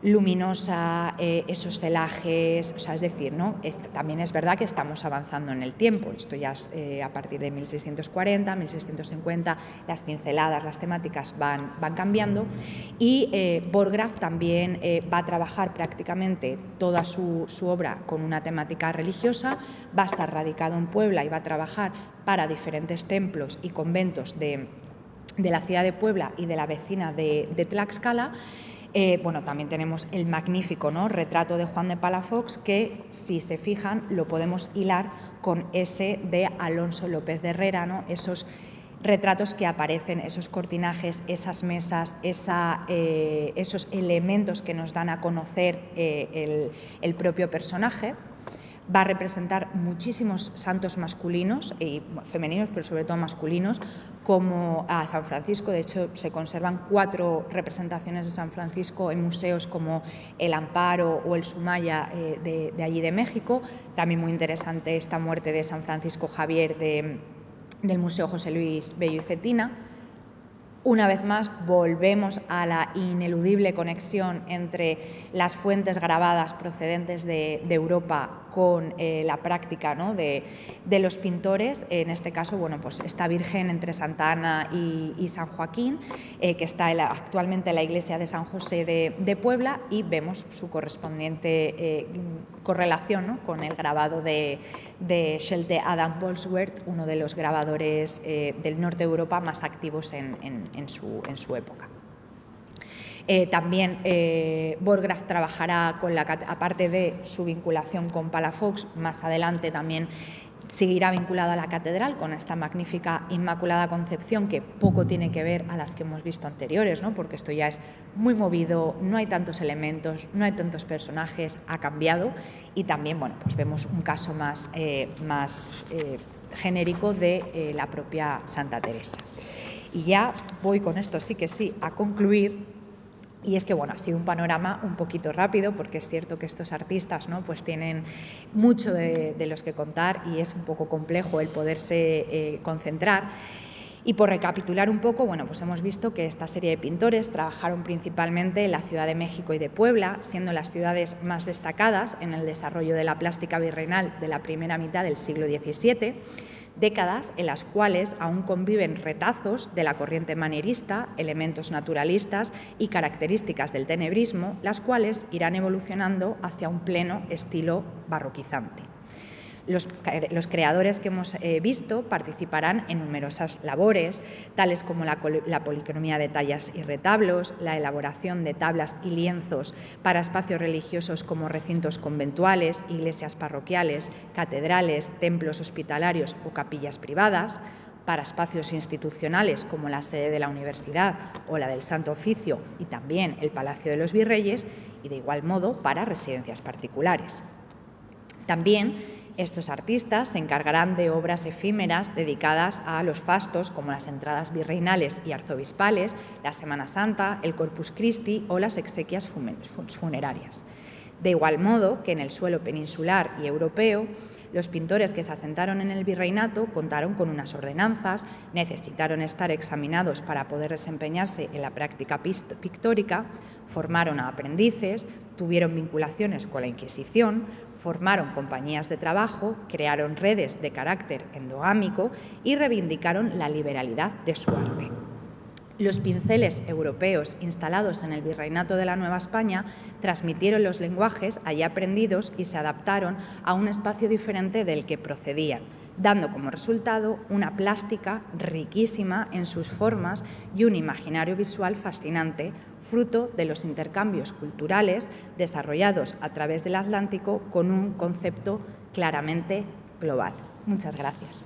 luminosa, esos celajes, o sea, es decir, ¿no? También es verdad que estamos avanzando en el tiempo, esto ya es a partir de 1640, 1650, las pinceladas, las temáticas van cambiando, y Borgraf también va a trabajar prácticamente toda su obra con una temática religiosa, va a estar radicado en Puebla y va a trabajar para diferentes templos y conventos de la ciudad de Puebla y de la vecina de Tlaxcala. Bueno, también tenemos el magnífico, ¿no?, retrato de Juan de Palafox, que, si se fijan, lo podemos hilar con ese de Alonso López de Herrera, ¿no? Esos retratos que aparecen, esos cortinajes, esas mesas, esos elementos que nos dan a conocer el propio personaje. Va a representar muchísimos santos masculinos y femeninos, pero sobre todo masculinos, como a San Francisco. De hecho, se conservan 4 representaciones de San Francisco en museos como el Amparo o el Sumaya de allí de México. También muy interesante esta muerte de San Francisco Javier del Museo José Luis Bello y Cetina. Una vez más, volvemos a la ineludible conexión entre las fuentes grabadas procedentes de Europa con la práctica, ¿no?, de los pintores. En este caso, bueno, pues esta Virgen entre Santa Ana y San Joaquín, que está actualmente en la iglesia de San José de Puebla, y vemos su correspondiente correlación, ¿no?, con el grabado de Schelte Adam Bolsward, uno de los grabadores del norte de Europa más activos en su época. También Borgraf trabajará aparte de su vinculación con Palafox, más adelante también Seguirá vinculado a la catedral con esta magnífica Inmaculada Concepción, que poco tiene que ver a las que hemos visto anteriores, ¿no? Porque esto ya es muy movido, no hay tantos elementos, no hay tantos personajes, ha cambiado, y también bueno, pues vemos un caso más genérico de la propia Santa Teresa. Y ya voy con esto sí que sí a concluir. Y es que, bueno, ha sido un panorama un poquito rápido, porque es cierto que estos artistas, ¿no?, pues tienen mucho de los que contar y es un poco complejo el poderse concentrar. Y por recapitular un poco, bueno, pues hemos visto que esta serie de pintores trabajaron principalmente en la Ciudad de México y de Puebla, siendo las ciudades más destacadas en el desarrollo de la plástica virreinal de la primera mitad del siglo XVII, décadas en las cuales aún conviven retazos de la corriente manierista, elementos naturalistas y características del tenebrismo, las cuales irán evolucionando hacia un pleno estilo barroquizante. Los creadores que hemos visto participarán en numerosas labores, tales como la policromía de tallas y retablos, la elaboración de tablas y lienzos para espacios religiosos como recintos conventuales, iglesias parroquiales, catedrales, templos hospitalarios o capillas privadas, para espacios institucionales como la sede de la universidad o la del Santo Oficio y también el Palacio de los Virreyes, y de igual modo para residencias particulares. También estos artistas se encargarán de obras efímeras dedicadas a los fastos, como las entradas virreinales y arzobispales, la Semana Santa, el Corpus Christi o las exequias funerarias. De igual modo que en el suelo peninsular y europeo, los pintores que se asentaron en el virreinato contaron con unas ordenanzas, necesitaron estar examinados para poder desempeñarse en la práctica pictórica, formaron a aprendices, tuvieron vinculaciones con la Inquisición, formaron compañías de trabajo, crearon redes de carácter endogámico y reivindicaron la liberalidad de su arte. Los pinceles europeos instalados en el Virreinato de la Nueva España transmitieron los lenguajes allí aprendidos y se adaptaron a un espacio diferente del que procedían, dando como resultado una plástica riquísima en sus formas y un imaginario visual fascinante, fruto de los intercambios culturales desarrollados a través del Atlántico con un concepto claramente global. Muchas gracias.